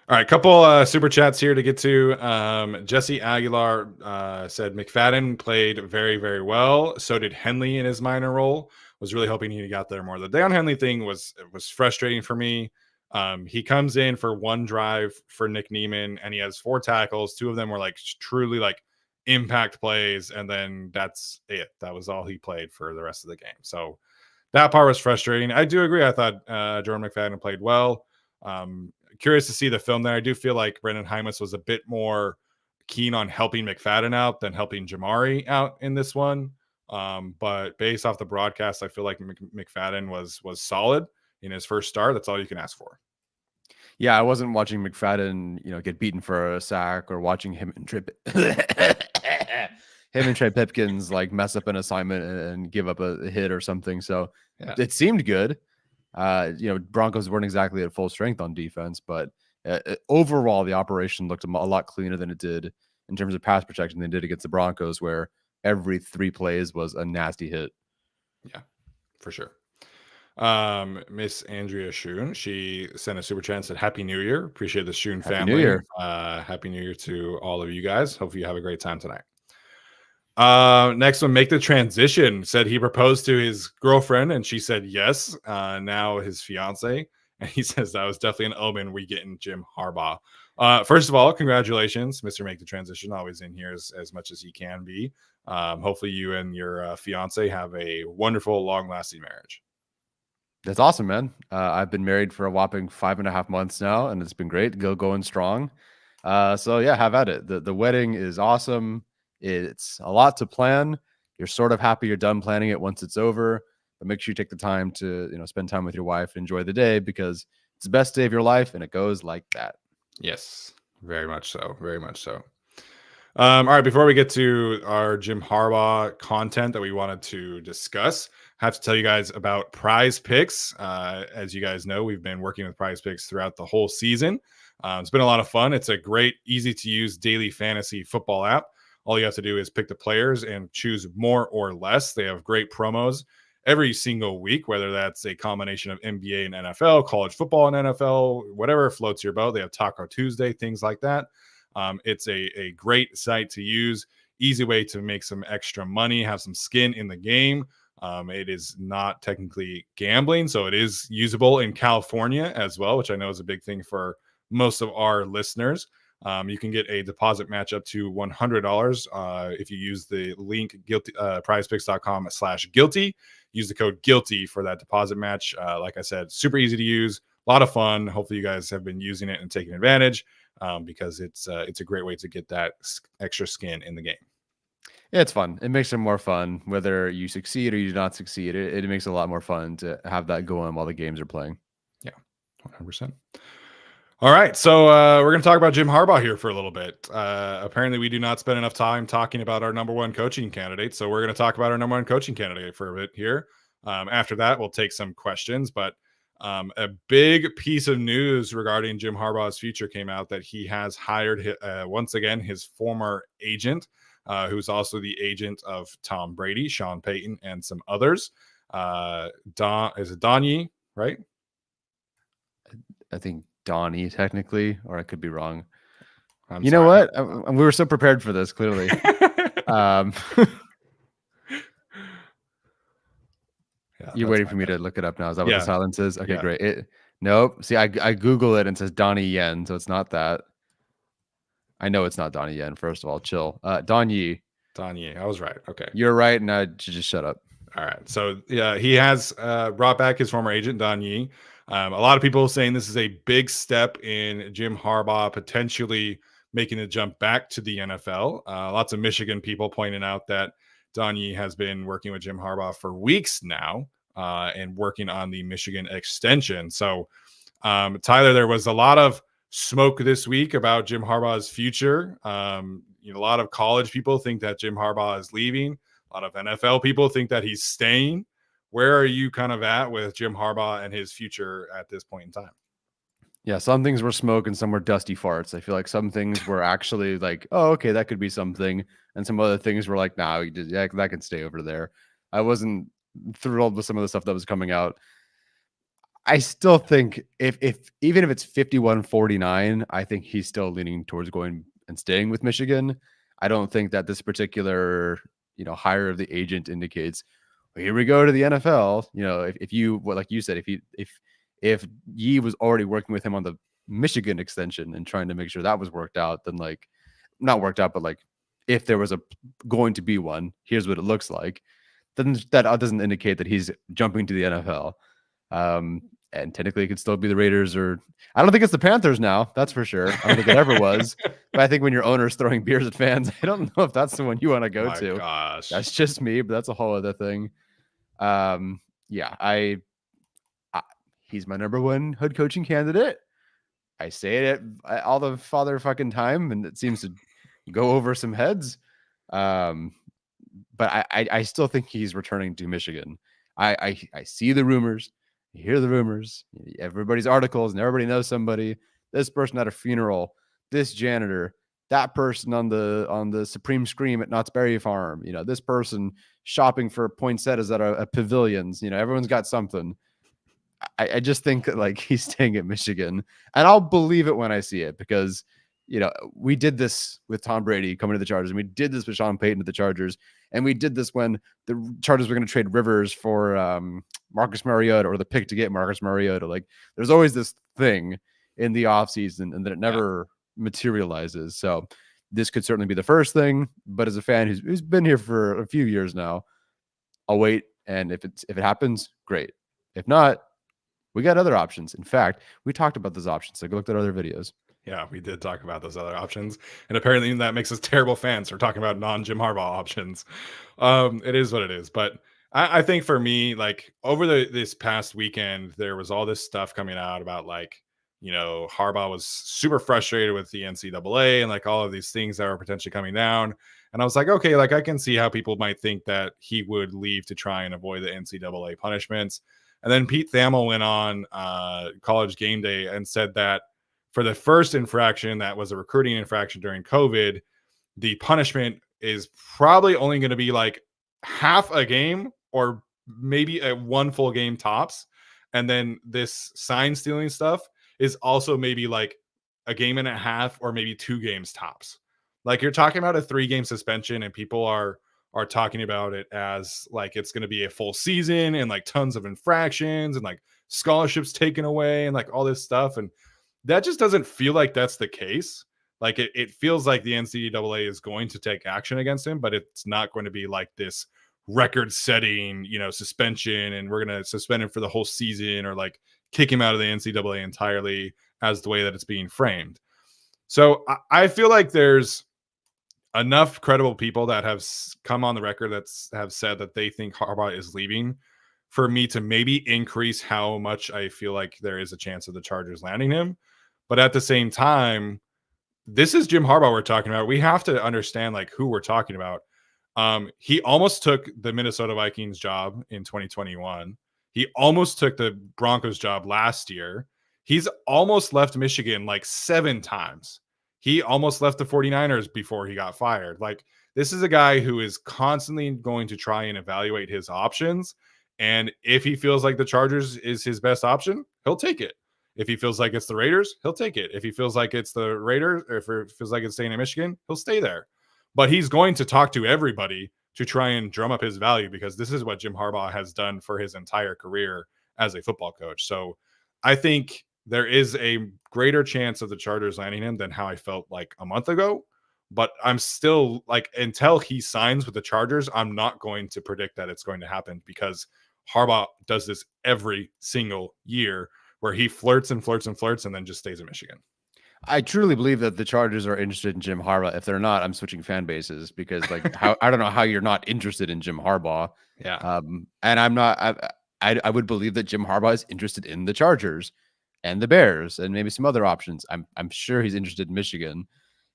All right, couple super chats here to get to. Jesse Aguilar said McFadden played very, very well. So did Henley in his minor role. Was really hoping he got there more. The Deion Henley thing was frustrating for me. He comes in for one drive for Nick Neiman, and he has 4 tackles. 2 of them were like truly like impact plays, and then that's it. That was all he played for the rest of the game. So that part was frustrating. I do agree. I thought Jordan McFadden played well. Curious to see the film there. I do feel like Brendan Hymas was a bit more keen on helping McFadden out than helping Jamari out in this one. But based off the broadcast, I feel like McFadden was solid in his first start. That's all you can ask for. Yeah, I wasn't watching McFadden, get beaten for a sack, or watching him and Trey Pipkins like mess up an assignment and give up a hit or something. So it seemed good. Broncos weren't exactly at full strength on defense, but overall the operation looked a lot cleaner than it did in terms of pass protection than it did against the Broncos, where every 3 plays was a nasty hit. Yeah, for sure. Miss Andrea Schoon, she sent a super chat and said, Happy New Year. Appreciate the Schoon Happy New family. Year. Happy New Year to all of you guys. Hopefully you have a great time tonight. Next one, make the transition. Said he proposed to his girlfriend and she said yes. Now his fiance. And he says that was definitely an omen we get in Jim Harbaugh. First of all, congratulations, Mr. Make the Transition. Always in here as much as he can be. Hopefully you and your fiance have a wonderful, long-lasting marriage. That's awesome, man. I've been married for a whopping 5.5 months now, and it's been great. Going strong. So yeah, have at it. The wedding is awesome. It's a lot to plan. You're sort of happy you're done planning it once it's over, but make sure you take the time to spend time with your wife, enjoy the day, because it's the best day of your life, and it goes like that. Yes, very much so. Very much so. All right, before we get to our Jim Harbaugh content that we wanted to discuss, I have to tell you guys about Prize Picks. As you guys know, we've been working with Prize Picks throughout the whole season. It's been a lot of fun. It's a great, easy to use daily fantasy football app. All you have to do is pick the players and choose more or less. They have great promos every single week, whether that's a combination of NBA and NFL, college football and NFL, whatever floats your boat. They have Taco Tuesday, things like that. It's a great site to use, easy way to make some extra money, have some skin in the game. It is not technically gambling, so it is usable in California as well, which I know is a big thing for most of our listeners. You can get a deposit match up to $100 if you use the link prizepicks.com/guilty. Use the code guilty for that deposit match. Like I said, super easy to use, a lot of fun. Hopefully you guys have been using it and taking advantage because it's a great way to get that extra skin in the game. Yeah, it's fun. It makes it more fun, whether you succeed or you do not succeed. It makes it a lot more fun to have that go on while the games are playing. Yeah, 100%. All right, so we're going to talk about Jim Harbaugh here for a little bit. Apparently, we do not spend enough time talking about our number one coaching candidate, so we're going to talk about our number one coaching candidate for a bit here. After that, we'll take some questions, but a big piece of news regarding Jim Harbaugh's future came out that he has hired once again his former agent, who's also the agent of Tom Brady, Sean Payton, and some others. Is it Donnie, right? I think Donnie, technically, or I could be wrong. I'm you sorry. know what? We were so prepared for this, clearly. Yeah, You're waiting for me to look it up now. Is that what the silence is? Okay, yeah. Great. Nope. See, I Google it and it says Donnie Yen, so it's not that. I know it's not Donnie Yen. First of all, chill. Don Yi. Don Yi. I was right. Okay. You're right, and I should just shut up. All right. So yeah, he has brought back his former agent, Don Yi. A lot of people saying this is a big step in Jim Harbaugh potentially making the jump back to the NFL. Lots of Michigan people pointing out that Don Yi has been working with Jim Harbaugh for weeks now and working on the Michigan extension. So, Tyler, there was a lot of smoke this week about Jim Harbaugh's future. A lot of college people think that Jim Harbaugh is leaving. A lot of NFL people think that he's staying. Where are you kind of at with Jim Harbaugh and his future at this point in time? Yeah, some things were smoke and some were dusty farts. I feel like some things were actually like, oh, okay, that could be something. And some other things were like, nah, that can stay over there. I wasn't thrilled with some of the stuff that was coming out. I still think if even if it's 51-49, I think he's still leaning towards going and staying with Michigan. I don't think that this particular, hire of the agent indicates, well, here we go to the NFL. If you, like you said, if Yi was already working with him on the Michigan extension and trying to make sure that was worked out, then not worked out, but if there was going to be one, here's what it looks like. Then that doesn't indicate that he's jumping to the NFL. And technically it could still be the Raiders, or I don't think it's the Panthers now. That's for sure. I don't think it ever was. But I think when your owner's throwing beers at fans, I don't know if that's the one you want to go to. Gosh. That's just me, but that's a whole other thing. Yeah, he's my number one head coaching candidate. I say it all the father fucking time, and it seems to go over some heads. But I still think he's returning to Michigan. I see the rumors. You hear the rumors, everybody's articles, and everybody knows somebody. This person at a funeral, this janitor, that person on the Supreme Scream at Knott's Berry Farm. This person shopping for poinsettias at a pavilions. Everyone's got something. I just think that like he's staying at Michigan, and I'll believe it when I see it because we did this with Tom Brady coming to the Chargers, and we did this with Sean Payton to the Chargers, and we did this when the Chargers were going to trade Rivers for Marcus Mariota or the pick to get Marcus Mariota. Like there's always this thing in the offseason and then it never materializes. So this could certainly be the first thing, but as a fan who's been here for a few years now, I'll wait. And if it happens, great. If not, we got other options. In fact, we talked about those options. So go look at other videos. Yeah, we did talk about those other options, and apparently that makes us terrible fans for talking about non-Jim Harbaugh options. It is what it is, but I think for me, like over this past weekend, there was all this stuff coming out about like Harbaugh was super frustrated with the NCAA and like all of these things that were potentially coming down, and I was like, okay, like I can see how people might think that he would leave to try and avoid the NCAA punishments, and then Pete Thamel went on College Game Day and said that for the first infraction that was a recruiting infraction during COVID, the punishment is probably only going to be like half a game or maybe a one full game tops. And then this sign stealing stuff is also maybe like a game and a half or maybe 2 games tops. Like you're talking about a 3-game suspension and people are talking about it as like it's going to be a full season and like tons of infractions and like scholarships taken away and like all this stuff. And that just doesn't feel like that's the case. Like it feels like the NCAA is going to take action against him, but it's not going to be like this record-setting, suspension, and we're going to suspend him for the whole season or like kick him out of the NCAA entirely as the way that it's being framed. So I feel like there's enough credible people that have come on the record that have said that they think Harbaugh is leaving for me to maybe increase how much I feel like there is a chance of the Chargers landing him. But at the same time, this is Jim Harbaugh we're talking about. We have to understand like who we're talking about. He almost took the Minnesota Vikings job in 2021. He almost took the Broncos job last year. He's almost left Michigan like 7 times. He almost left the 49ers before he got fired. Like this is a guy who is constantly going to try and evaluate his options. And if he feels like the Chargers is his best option, he'll take it. If he feels like it's the Raiders, he'll take it. If he feels like it's the Raiders, or if it feels like it's staying in Michigan, he'll stay there. But he's going to talk to everybody to try and drum up his value because this is what Jim Harbaugh has done for his entire career as a football coach. So I think there is a greater chance of the Chargers landing him than how I felt like a month ago. But I'm still like, until he signs with the Chargers, I'm not going to predict that it's going to happen because Harbaugh does this every single year where he flirts and flirts and flirts and then just stays in Michigan. I truly believe that the Chargers are interested in Jim Harbaugh. If they're not, I'm switching fan bases because like I don't know how you're not interested in Jim Harbaugh. Yeah. And I'm not, I would believe that Jim Harbaugh is interested in the Chargers and the Bears and maybe some other options. I'm sure he's interested in Michigan.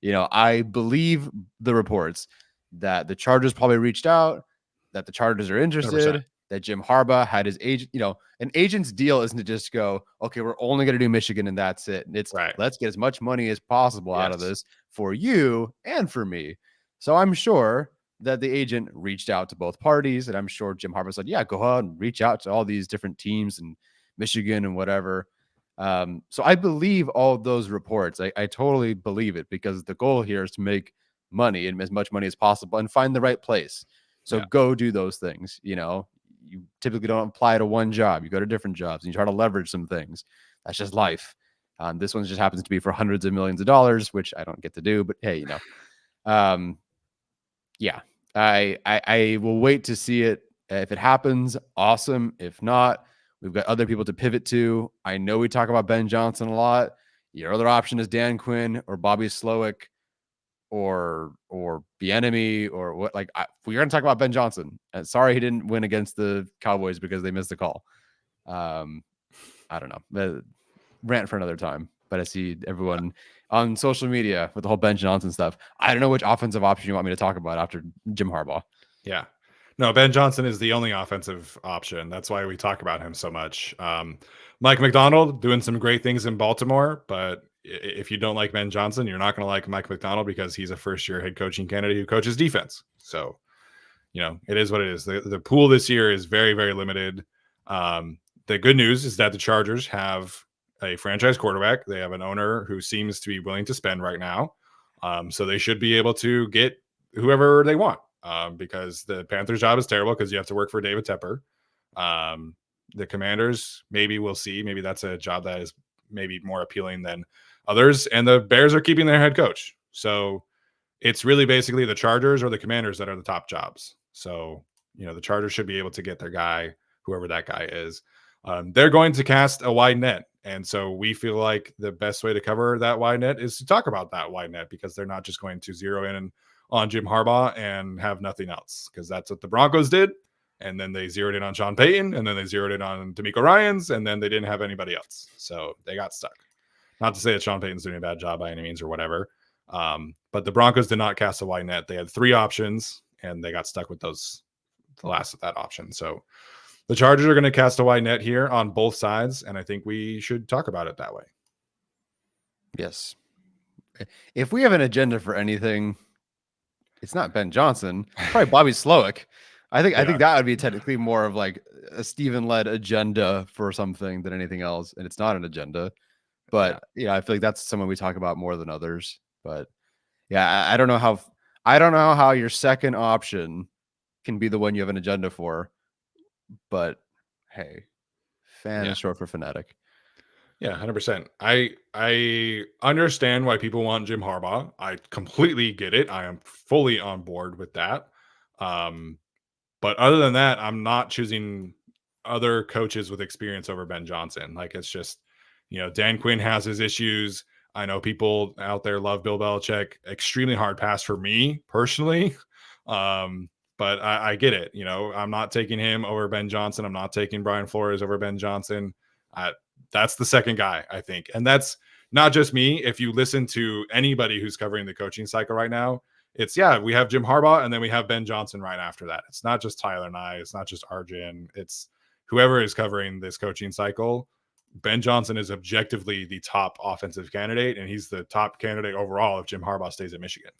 I believe the reports that the Chargers probably reached out, that the Chargers are interested, 100%. That Jim Harbaugh had his agent, an agent's deal isn't to just go, okay, we're only going to do Michigan and that's it. It's right. Let's get as much money as possible out of this for you and for me. So I'm sure that the agent reached out to both parties, and I'm sure Jim Harbaugh said, yeah, go ahead and reach out to all these different teams in Michigan and whatever. So I believe all those reports. I totally believe it because the goal here is to make money and as much money as possible and find the right place. So go do those things. You typically don't apply to one job. You go to different jobs and you try to leverage some things. That's just life. This one just happens to be for hundreds of millions of dollars, which I don't get to do, but hey, I will wait to see it. If it happens, awesome. If not, we've got other people to pivot to. I know we talk about Ben Johnson a lot. Your other option is Dan Quinn or Bobby Slowick or Bieniemy or what. Like we're going to talk about Ben Johnson. Sorry he didn't win against the Cowboys because they missed the call. I don't know. Rant for another time. But I see everyone on social media with the whole Ben Johnson stuff. I don't know which offensive option you want me to talk about after Jim Harbaugh. Yeah. No, Ben Johnson is the only offensive option. That's why we talk about him so much. Mike McDonald doing some great things in Baltimore, but if you don't like Ben Johnson, you're not going to like Mike McDonald because he's a first-year head coaching candidate who coaches defense. So, it is what it is. The pool this year is very, very limited. the good news is that the Chargers have a franchise quarterback. They have an owner who seems to be willing to spend right now. So they should be able to get whoever they want, because the Panthers' job is terrible because you have to work for David Tepper. The Commanders, maybe we'll see. Maybe that's a job that is maybe more appealing than others. And the Bears are keeping their head coach. So it's really basically the Chargers or the Commanders that are the top jobs. So, the Chargers should be able to get their guy, whoever that guy is. They're going to cast a wide net. And so we feel like the best way to cover that wide net is to talk about that wide net, because they're not just going to zero in on Jim Harbaugh and have nothing else, because that's what the Broncos did. And then they zeroed in on Sean Payton, and then they zeroed in on D'Amico Ryans, and then they didn't have anybody else. So they got stuck. Not to say that Sean Payton's doing a bad job by any means or whatever. But the Broncos did not cast a wide net. They had 3 options, and they got stuck with the last of that option. So the Chargers are going to cast a wide net here on both sides, and I think we should talk about it that way. Yes. If we have an agenda for anything, it's not Ben Johnson, probably Bobby Slowick. I think that would be technically more of like a Steven-led agenda for something than anything else, and it's not an agenda. But I feel like that's someone we talk about more than others. But I don't know how your second option can be the one you have an agenda for. But hey, fan is short for fanatic. Yeah, 100%. I understand why people want Jim Harbaugh. I completely get it. I am fully on board with that. But other than that, I'm not choosing other coaches with experience over Ben Johnson. Like, it's just, Dan Quinn has his issues. I know people out there love Bill Belichick. Extremely hard pass for me personally. But I get it. I'm not taking him over Ben Johnson. I'm not taking Brian Flores over Ben Johnson. That's the second guy, I think. And that's not just me. If you listen to anybody who's covering the coaching cycle right now, it's, we have Jim Harbaugh, and then we have Ben Johnson right after that. It's not just Tyler and I. It's not just Arjun. It's whoever is covering this coaching cycle. Ben Johnson is objectively the top offensive candidate, and he's the top candidate overall if Jim Harbaugh stays at Michigan.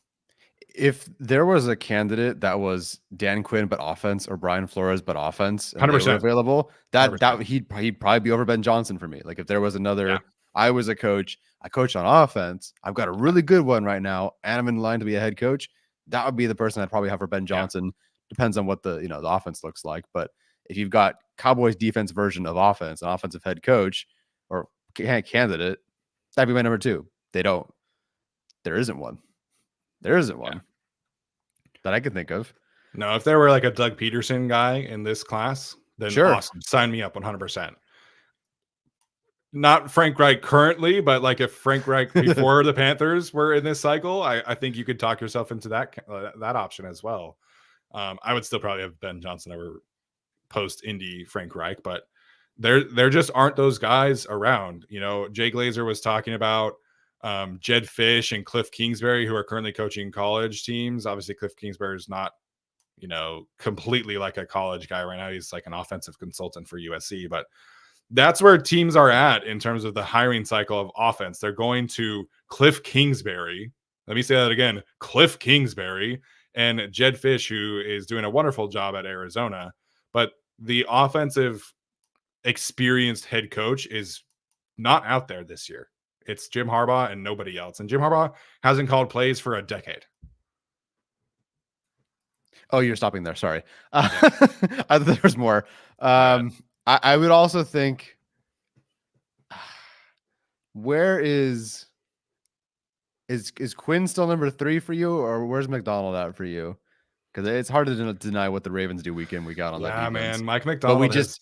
If there was a candidate that was Dan Quinn but offense, or Brian Flores but offense, and 100% they were available, that 100%. he'd probably be over Ben Johnson for me. Like, if there was another, I was a coach, I coached on offense, I've got a really good one right now, and I'm in line to be a head coach, that would be the person I'd probably have for Ben Johnson. Depends on what the the offense looks like. But if you've got Cowboys defense version of offense, an offensive head coach or candidate, that'd be my number 2. There isn't one that I can think of. No, if there were like a Doug Peterson guy in this class, then awesome. Sign me up 100%. Not Frank Reich currently, but like if Frank Reich before the Panthers were in this cycle, I think you could talk yourself into that option as well. I would still probably have Ben Johnson over post Indy Frank Reich, but there just aren't those guys around. Jay Glazer was talking about Jed Fish and Cliff Kingsbury, who are currently coaching college teams. Obviously, Cliff Kingsbury is not, completely like a college guy right now. He's like an offensive consultant for USC, but that's where teams are at in terms of the hiring cycle of offense. They're going to Cliff Kingsbury. Let me say that again. Cliff Kingsbury and Jed Fish, who is doing a wonderful job at Arizona. But the offensive experienced head coach is not out there this year. It's Jim Harbaugh and nobody else. And Jim Harbaugh hasn't called plays for a decade. Oh, you're stopping there. Sorry. I thought there was more. I would also think, where is Quinn still number 3 for you, or where's McDonald at for you? Because it's hard to deny what the Ravens do week in, week out on that defense. Yeah, man. Mike McDonald. But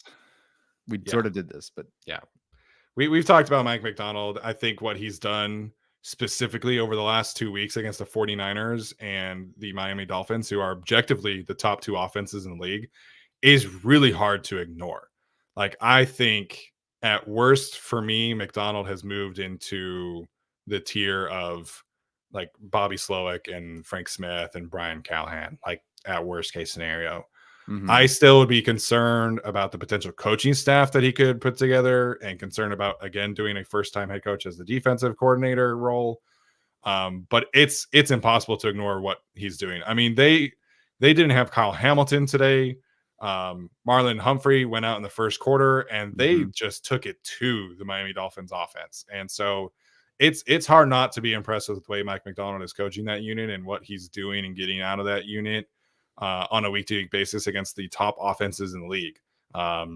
we sort of did this, but we've talked about Mike McDonald. I think what he's done specifically over the last 2 weeks against the 49ers and the Miami Dolphins, who are objectively the top 2 offenses in the league, is really hard to ignore. Like, I think at worst for me, McDonald has moved into the tier of like Bobby Slowick and Frank Smith and Brian Callahan, like at worst case scenario. Mm-hmm. I still would be concerned about the potential coaching staff that he could put together, and concerned about, again, doing a first-time head coach as the defensive coordinator role. But it's impossible to ignore what he's doing. I mean, they didn't have Kyle Hamilton today. Marlon Humphrey went out in the first quarter, and they Mhm. just took it to the Miami Dolphins offense. And so it's hard not to be impressed with the way Mike McDonald is coaching that unit and what he's doing and getting out of that unit on a week-to-week basis against the top offenses in the league. I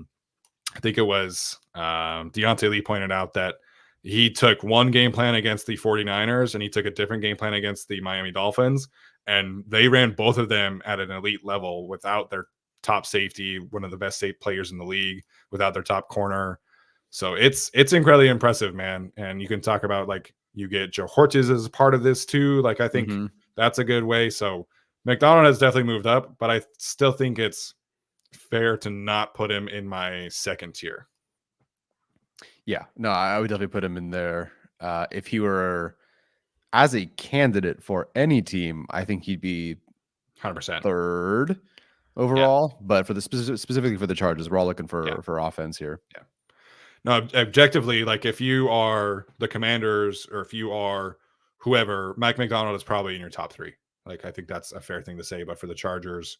think it was Deontay Lee pointed out that he took one game plan against the 49ers and he took a different game plan against the Miami Dolphins. And they ran both of them at an elite level without their top safety, one of the best safe players in the league, without their top corner. So it's incredibly impressive, man. And you can talk about like you get Joe Hortiz as a part of this too. Like I think Mhm. that's a good way. So McDonald has definitely moved up, but I still think it's fair to not put him in my second tier. Yeah, no, I would definitely put him in there. If he were as a candidate for any team, I think he'd be 100%. third Yeah. overall. But for the specifically for the Chargers, we're all looking Yeah. for offense here. Yeah. No, objectively, like if you are the Commanders or if you are whoever, Mike McDonald is probably in your top three. Like I think that's a fair thing to say. But for the Chargers,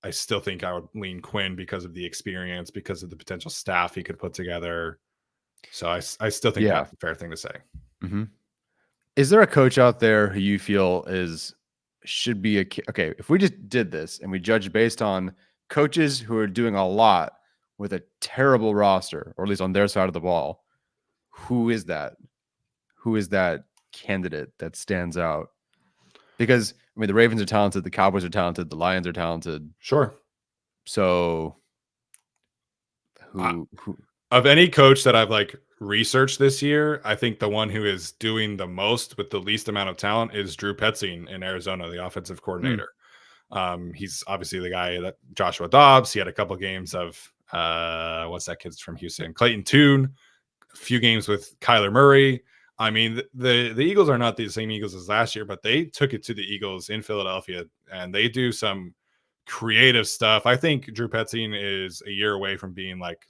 I still think I would lean Quinn because of the experience, because of the potential staff he could put together. So I still think Yeah. that's a fair thing to say. Mhm. Is there a coach out there who you feel should be okay? If we just did this and we judged based on coaches who are doing a lot with a terrible roster, or at least on their side of the ball, who is that? Who is that candidate that stands out? Because I mean, the Ravens are talented, the Cowboys are talented, the Lions are talented. Sure. So I, who? of any coach that I've like researched this year, I think the one who is doing the most with the least amount of talent is Drew Petzing in Arizona, the offensive coordinator. He's obviously the guy that Joshua Dobbs. He had a couple games of what's that kid's from Houston, Clayton Tune, a few games with Kyler Murray. I mean, the Eagles are not the same Eagles as last year, but they took it to the Eagles in Philadelphia, and they do some creative stuff. I think Drew Petzing is a year away from being like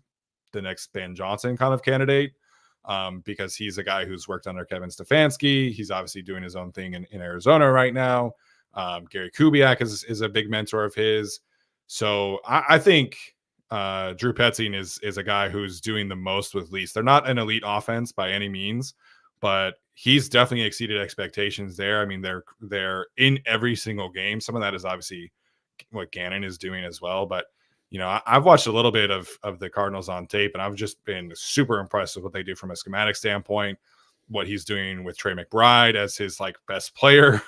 the next Ben Johnson kind of candidate, because he's a guy who's worked under Kevin Stefanski. He's obviously doing his own thing in Arizona right now. Gary Kubiak is a big mentor of his. So I think Drew Petzing is a guy who's doing the most with least. They're not an elite offense by any means, but he's definitely exceeded expectations there. I mean, they're in every single game. Some of that is obviously what Gannon is doing as well, but you know, I've watched a little bit of the Cardinals on tape, and I've just been super impressed with what they do from a schematic standpoint. What he's doing with Trey McBride as his like best player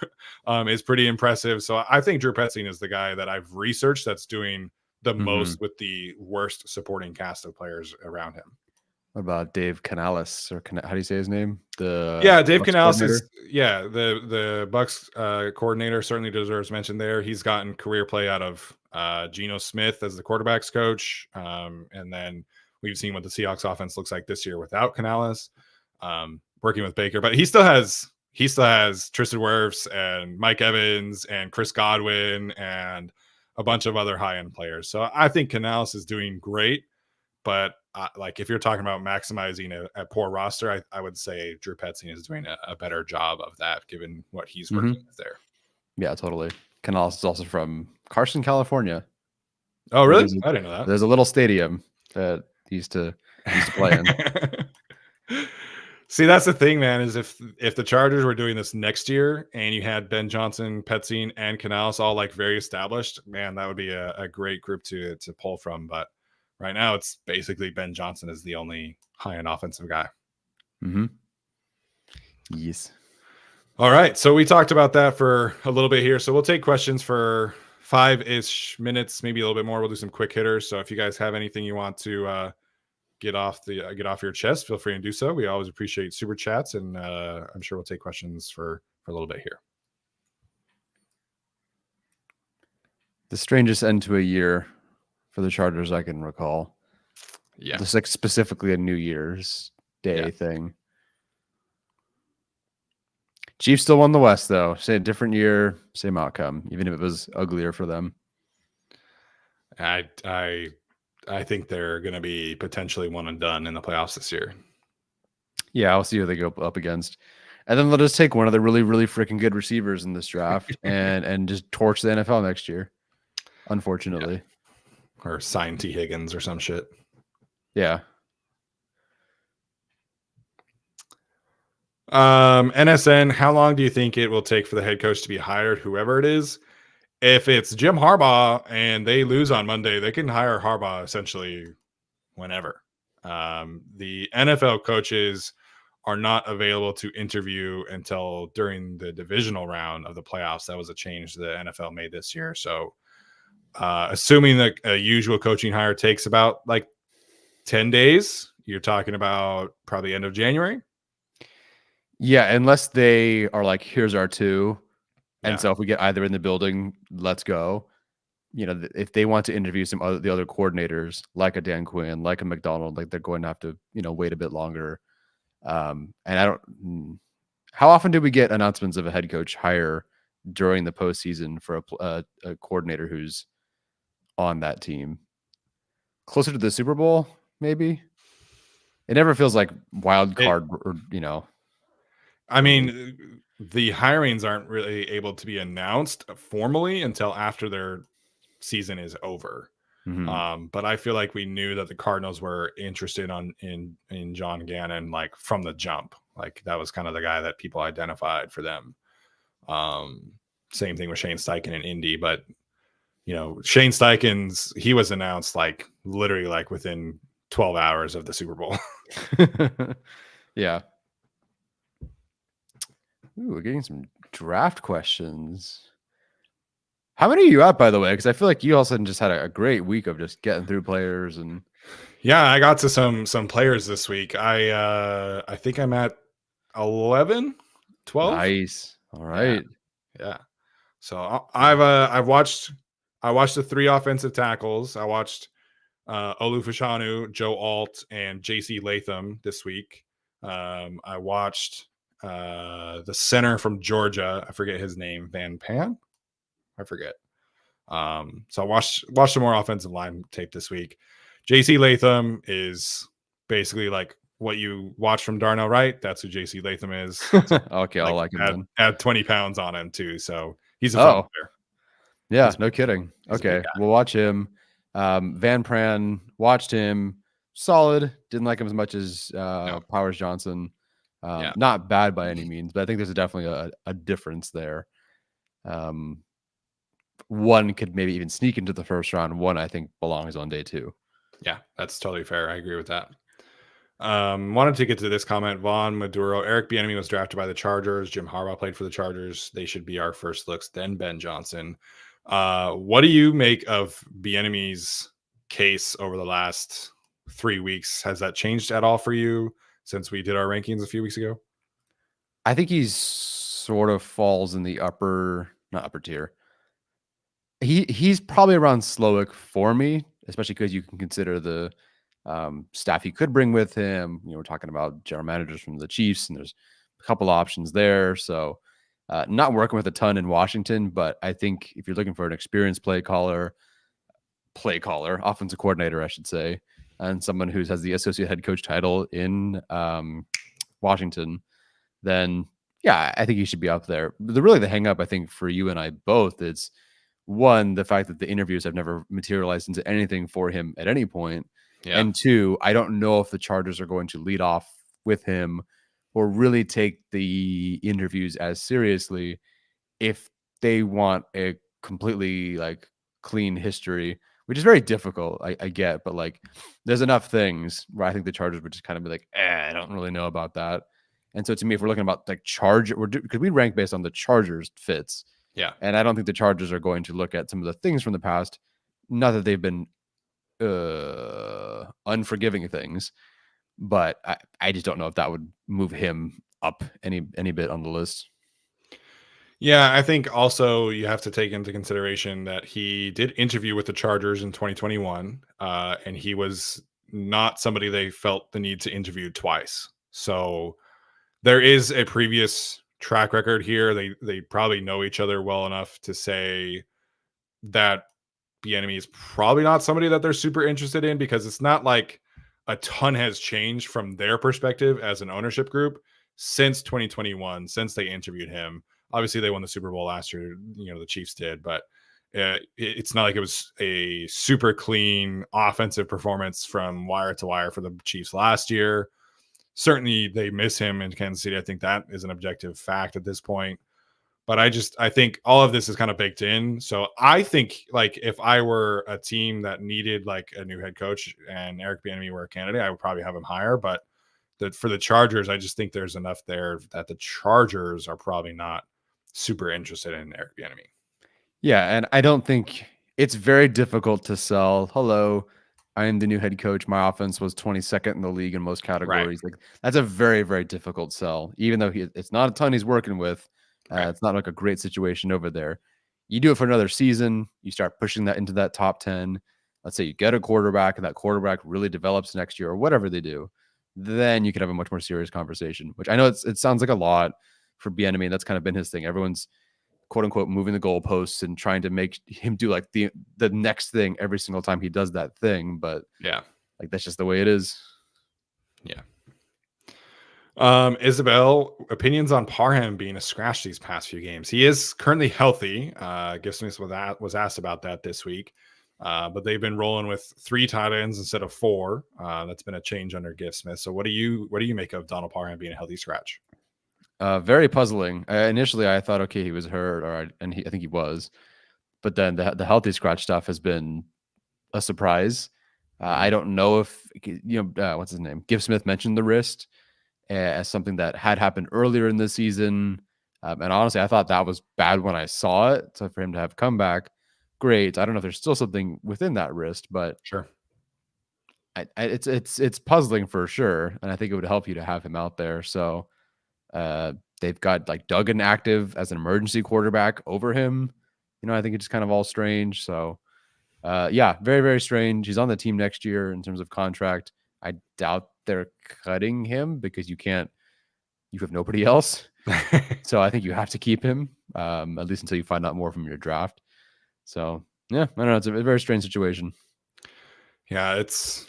is pretty impressive. So I think Drew Petzing is the guy that I've researched that's doing the most with the worst supporting cast of players around him. What about Dave Canales, or how do you say his name? Yeah, Dave Bucs Canales coordinator? is the Bucks coordinator, certainly deserves mention there. He's gotten career play out of Geno Smith as the quarterbacks coach, and then we've seen what the Seahawks offense looks like this year without Canales, working with Baker. But he still has Tristan Wirfs and Mike Evans and Chris Godwin and a bunch of other high end players. So I think Canales is doing great. But like if you're talking about maximizing a poor roster, I would say Drew Petzing is doing a better job of that, given what he's working with there. Yeah, totally. Canales is also from Carson, California. Oh, really? I didn't know that. There's a little stadium that he used to play in. See, that's the thing, man, is if the Chargers were doing this next year and you had Ben Johnson, Petzing, and Canales all like very established, man, that would be a great group to pull from. But right now, it's basically Ben Johnson is the only high-end offensive guy. Mm-hmm. Yes. All right. So we talked about that for a little bit here. So we'll take questions for 5-ish minutes, maybe a little bit more. We'll do some quick hitters. So if you guys have anything you want to get off your chest, feel free to do so. We always appreciate super chats, and I'm sure we'll take questions for a little bit here. The strangest end to a year for the Chargers I can recall. Yeah. Just like specifically a New Year's Day thing. Chiefs still won the West, though. Say a different year, same outcome, even if it was uglier for them. I think they're going to be potentially one and done in the playoffs this year. Yeah, I'll see who they go up against. And then they'll just take one of the really, really freaking good receivers in this draft and just torch the NFL next year, unfortunately. or sign T Higgins or some shit. Yeah. NSN, how long do you think it will take for the head coach to be hired, whoever it is? If it's Jim Harbaugh and they lose on Monday, they can hire Harbaugh essentially whenever. The NFL coaches are not available to interview until during the divisional round of the playoffs. That was a change the NFL made this year. So, assuming that a usual coaching hire takes about like 10 days, you're talking about probably end of January. Yeah, unless they are like, here's our two. And Yeah. so if we get either in the building, let's go. If they want to interview the other coordinators, like a Dan Quinn, like a McDonald, like they're going to have to, wait a bit longer. And I don't. How often do we get announcements of a head coach hire during the postseason for a coordinator who's on that team? Closer to the Super Bowl, maybe. It never feels like wild card, I mean, the hirings aren't really able to be announced formally until after their season is over. Mm-hmm. But I feel like we knew that the Cardinals were interested in John Gannon like from the jump. Like that was kind of the guy that people identified for them. Same thing with Shane Steichen in Indy, but Shane Steichen's he was announced like literally like within 12 hours of the Super Bowl. Yeah. Ooh, we're getting some draft questions. How many are you at, by the way? Because I feel like you all of a sudden just had a great week of just getting through players and. Yeah, I got to some players this week. I think I'm at 11, 12. Nice. All right. Yeah. So I've watched the 3 offensive tackles. I watched Olufashanu, Joe Alt, and JC Latham this week. I watched the center from Georgia. I forget his name. Van Pan? I forget. So I watched some more offensive line tape this week. JC Latham is basically like what you watch from Darnell Wright. That's who JC Latham is. Okay, I'll like him then. Add 20 pounds on him too. So he's a fun player. Yeah, no kidding. Okay, we'll watch him. Van Pran, watched him. Solid. Didn't like him as much as Powers Johnson. Not bad by any means, but I think there's definitely a difference there. One could maybe even sneak into the first round. One, I think, belongs on day 2. Yeah, that's totally fair. I agree with that. Wanted to get to this comment. Vaughn Maduro. Eric Bieniemy was drafted by the Chargers. Jim Harbaugh played for the Chargers. They should be our first looks. Then Ben Johnson. What do you make of Bieniemy's case over the last 3 weeks? Has that changed at all for you since we did our rankings a few weeks ago? I think he's sort of falls in the not upper tier. He's probably around Slowick for me, especially because you can consider the staff he could bring with him. We're talking about general managers from the Chiefs, and there's a couple options there. So not working with a ton in Washington, but I think if you're looking for an experienced play caller, offensive coordinator, I should say, and someone who has the associate head coach title in Washington, then yeah, I think he should be up there. The hang up, I think, for you and I both, it's one, the fact that the interviews have never materialized into anything for him at any point. Yeah. And 2, I don't know if the Chargers are going to lead off with him or really take the interviews as seriously if they want a completely like clean history, which is very difficult. I get, but like there's enough things where I think the Chargers would just kind of be like, I don't really know about that. And so to me, if we're looking about like because we rank based on the Chargers fits. Yeah. And I don't think the Chargers are going to look at some of the things from the past. Not that they've been unforgiving things, but I just don't know if that would move him up any bit on the list. Yeah, I think also you have to take into consideration that he did interview with the Chargers in 2021, and he was not somebody they felt the need to interview twice. So there is a previous track record here. They probably know each other well enough to say that Bieniemy is probably not somebody that they're super interested in, because it's not like a ton has changed from their perspective as an ownership group since 2021, since they interviewed him. Obviously, they won the Super Bowl last year. The Chiefs did, but It's not like it was a super clean offensive performance from wire to wire for the Chiefs last year. Certainly, they miss him in Kansas City. I think that is an objective fact at this point. But I think all of this is kind of baked in. So I think like if I were a team that needed like a new head coach and Eric Bieniemy were a candidate, I would probably have him higher. But for the Chargers, I just think there's enough there that the Chargers are probably not super interested in Eric Bieniemy. Yeah, and I don't think it's very difficult to sell. Hello, I am the new head coach. My offense was 22nd in the league in most Right. categories. Like that's a very, very difficult sell. Even though it's not a ton he's working with, Right. it's not like a great situation over there. You do it for another season. You start pushing that into that top 10. Let's say you get a quarterback, and that quarterback really develops next year, or whatever they do. Then you could have a much more serious conversation. Which I know it sounds like a lot for Bieniemy, and that's kind of been his thing. Everyone's quote unquote moving the goalposts and trying to make him do like the next thing every single time he does that thing. But Yeah. like that's just the way it is. Yeah. Isabel, opinions on Parham being a scratch these past few games. He is currently healthy. Gift Smith was asked about that this week. But they've been rolling with 3 tight ends instead of 4. That's been a change under Gift Smith. So what do you make of Donald Parham being a healthy scratch? Very puzzling. Initially, I thought, okay, he was hurt, and I think he was. But then the healthy scratch stuff has been a surprise. I don't know if what's his name. Gift Smith mentioned the wrist as something that had happened earlier in the season, and honestly, I thought that was bad when I saw it. So for him to have come back, great. I don't know if there's still something within that wrist, but Sure. it's puzzling for sure, and I think it would help you to have him out there. So. They've got like Duggan active as an emergency quarterback over him. I think it's just kind of all strange. So, yeah, very, very strange. He's on the team next year in terms of contract. I doubt they're cutting him because you have nobody else. So I think you have to keep him, at least until you find out more from your draft. So, yeah, I don't know. It's a very strange situation. Yeah, it's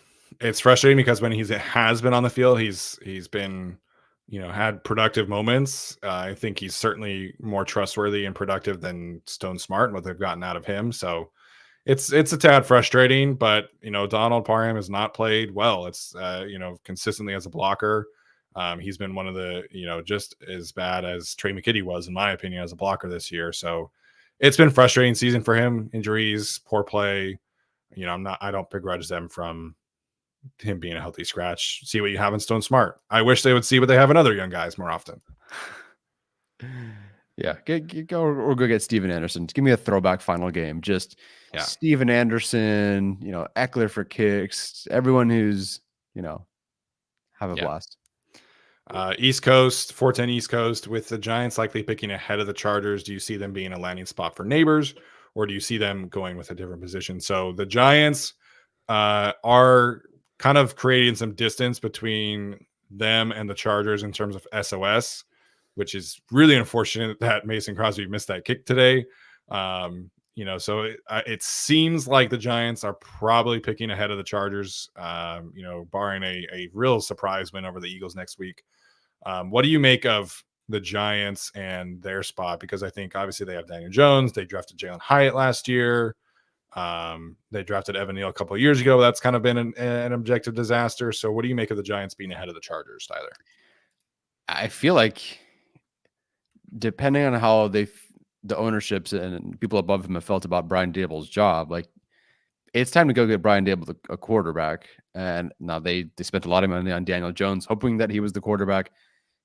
frustrating because when he has been on the field, he's been had productive moments. I think he's certainly more trustworthy and productive than Stone Smart and what they've gotten out of him. So it's a tad frustrating, but Donald Parham has not played well. It's consistently as a blocker. He's been one of the just as bad as Trey McKitty was, in my opinion, as a blocker this year. So it's been frustrating season for him. Injuries, poor play. I don't begrudge them from him being a healthy scratch. See what you have in Stone Smart. I wish they would see what they have in other young guys more often. Yeah, go get Steven Anderson. Give me a throwback final game. Just Steven Anderson, Eckler for kicks. Everyone who's, have a blast. East Coast, 410 East Coast, with the Giants likely picking ahead of the Chargers. Do you see them being a landing spot for neighbors, or do you see them going with a different position? So the Giants are kind of creating some distance between them and the Chargers in terms of SOS, which is really unfortunate that Mason Crosby missed that kick today. So it seems like the Giants are probably picking ahead of the Chargers, barring a real surprise win over the Eagles next week. What do you make of the Giants and their spot? Because I think obviously they have Daniel Jones. They drafted Jalen Hyatt last year. They drafted Evan Neal a couple of years ago. That's kind of been an objective disaster. So what do you make of the Giants being ahead of the Chargers, Tyler? I feel like depending on how the ownerships and people above him have felt about Brian Dable's job, like it's time to go get Brian Dable a quarterback. And now they spent a lot of money on Daniel Jones, hoping that he was the quarterback.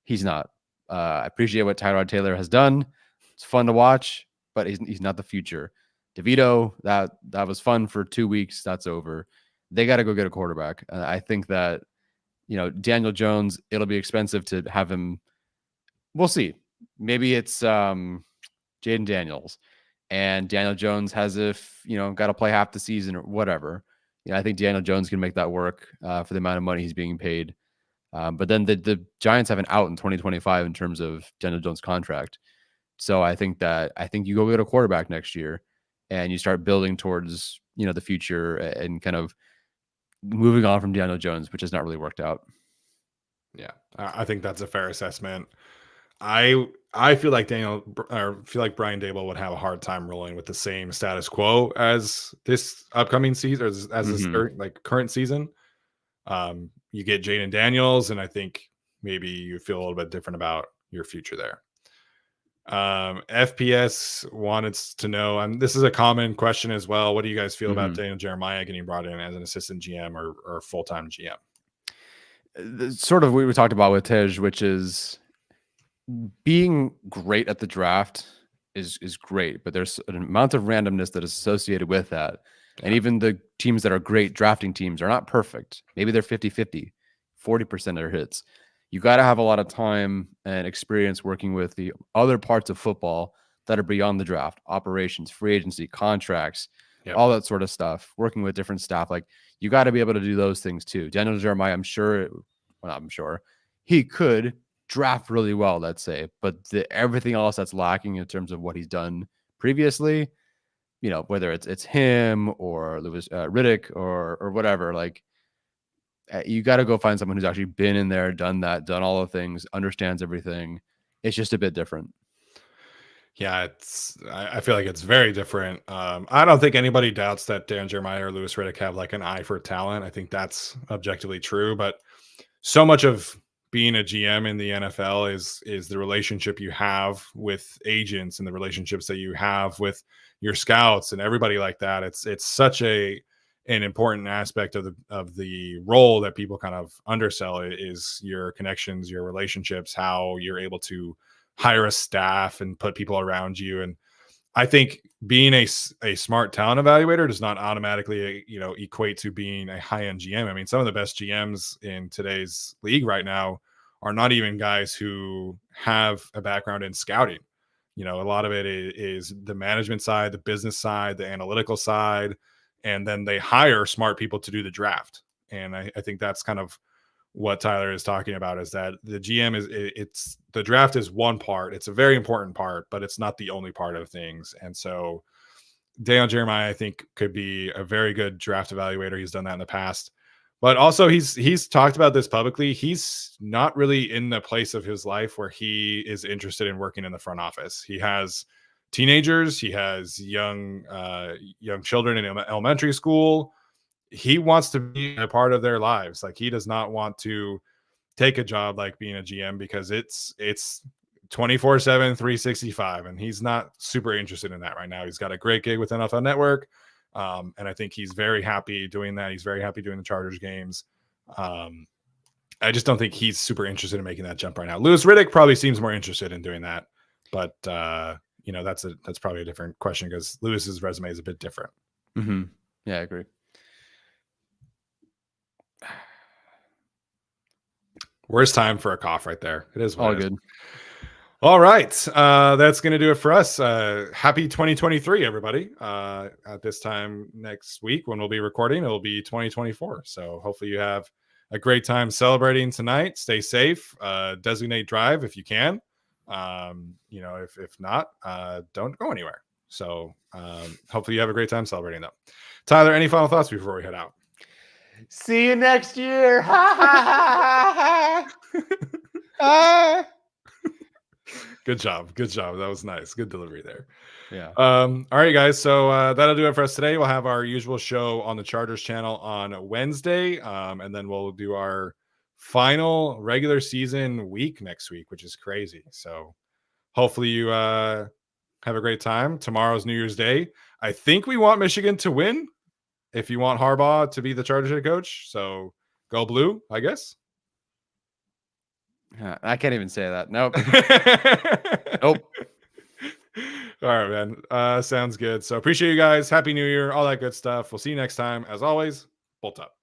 He's not. I appreciate what Tyrod Taylor has done. It's fun to watch, but he's not the future. DeVito, that was fun for 2 weeks. That's over. They got to go get a quarterback. I think that, Daniel Jones, it'll be expensive to have him. We'll see. Maybe it's Jaden Daniels, and Daniel Jones has got to play half the season or whatever. I think Daniel Jones can make that work for the amount of money he's being paid. But then the Giants have an out in 2025 in terms of Daniel Jones' contract. So I think you go get a quarterback next year and you start building towards, the future and kind of moving on from Daniel Jones, which has not really worked out. Yeah, I think that's a fair assessment. I feel like Brian Daboll would have a hard time rolling with the same status quo as this upcoming season, or as this current season. You get Jaden Daniels, and I think maybe you feel a little bit different about your future there. FPS wanted to know, and this is a common question as well. What do you guys feel about Daniel Jeremiah getting brought in as an assistant GM or full-time GM? Sort of what we talked about with Tej, which is being great at the draft is great, but there's an amount of randomness that is associated with that. Yeah. And even the teams that are great drafting teams are not perfect. Maybe they're 50-50, 40% are hits. You got to have a lot of time and experience working with the other parts of football that are beyond the draft, operations, free agency, contracts, all that sort of stuff, working with different staff. Like, you got to be able to do those things too. Daniel Jeremiah, I'm sure he could draft really well, let's say, but everything else that's lacking in terms of what he's done previously, whether it's him or Lewis Riddick or whatever, like, you got to go find someone who's actually been in there, done all the things, understands everything. It's just a bit different. Yeah, I feel like it's very different. I don't think anybody doubts that Dan Jeremiah or Lewis Riddick have like an eye for talent. I think that's objectively true, but so much of being a GM in the NFL is the relationship you have with agents and the relationships that you have with your scouts and everybody like that. It's such an important aspect of the role that people kind of undersell is your connections, your relationships, how you're able to hire a staff and put people around you. And I think being a smart talent evaluator does not automatically, equate to being a high-end GM. I mean, some of the best GMs in today's league right now are not even guys who have a background in scouting. A lot of it is the management side, the business side, the analytical side, and then they hire smart people to do the draft. And I think that's kind of what Tyler is talking about, is that the GM it's the draft is one part. It's a very important part, but it's not the only part of things. And so Daniel Jeremiah, I think, could be a very good draft evaluator. He's done that in the past, but also he's talked about this publicly. He's not really in the place of his life where he is interested in working in the front office. He has teenagers. He has young children in elementary school. He wants to be a part of their lives. Like, he does not want to take a job like being a GM because it's 24/7, 365. And he's not super interested in that right now. He's got a great gig with NFL Network. And I think he's very happy doing that. He's very happy doing the Chargers games. I just don't think he's super interested in making that jump right now. Lewis Riddick probably seems more interested in doing that, but that's probably a different question because Lewis's resume is a bit different. Mm-hmm. Yeah, I agree. Worst time for a cough right there. It is all good. All right. That's going to do it for us. Happy 2023, everybody. At this time next week when we'll be recording, it'll be 2024. So hopefully you have a great time celebrating tonight. Stay safe. Designate drive if you can. If not, don't go anywhere. So hopefully you have a great time celebrating them. Tyler, any final thoughts before we head out? See you next year. Ha ha ha ha. Good job. That was nice. Good delivery there. Yeah. All right, guys. So that'll do it for us today. We'll have our usual show on the Chargers channel on Wednesday. And then we'll do our final regular season week next week, which is crazy. So hopefully you have a great time. Tomorrow's New Year's Day. I think we want Michigan to win if you want Harbaugh to be the Chargers head coach. So go blue, I guess. I can't even say that. Nope. Nope. All right, man. Sounds good. So appreciate you guys. Happy New Year. All that good stuff. We'll see you next time. As always, bolt up.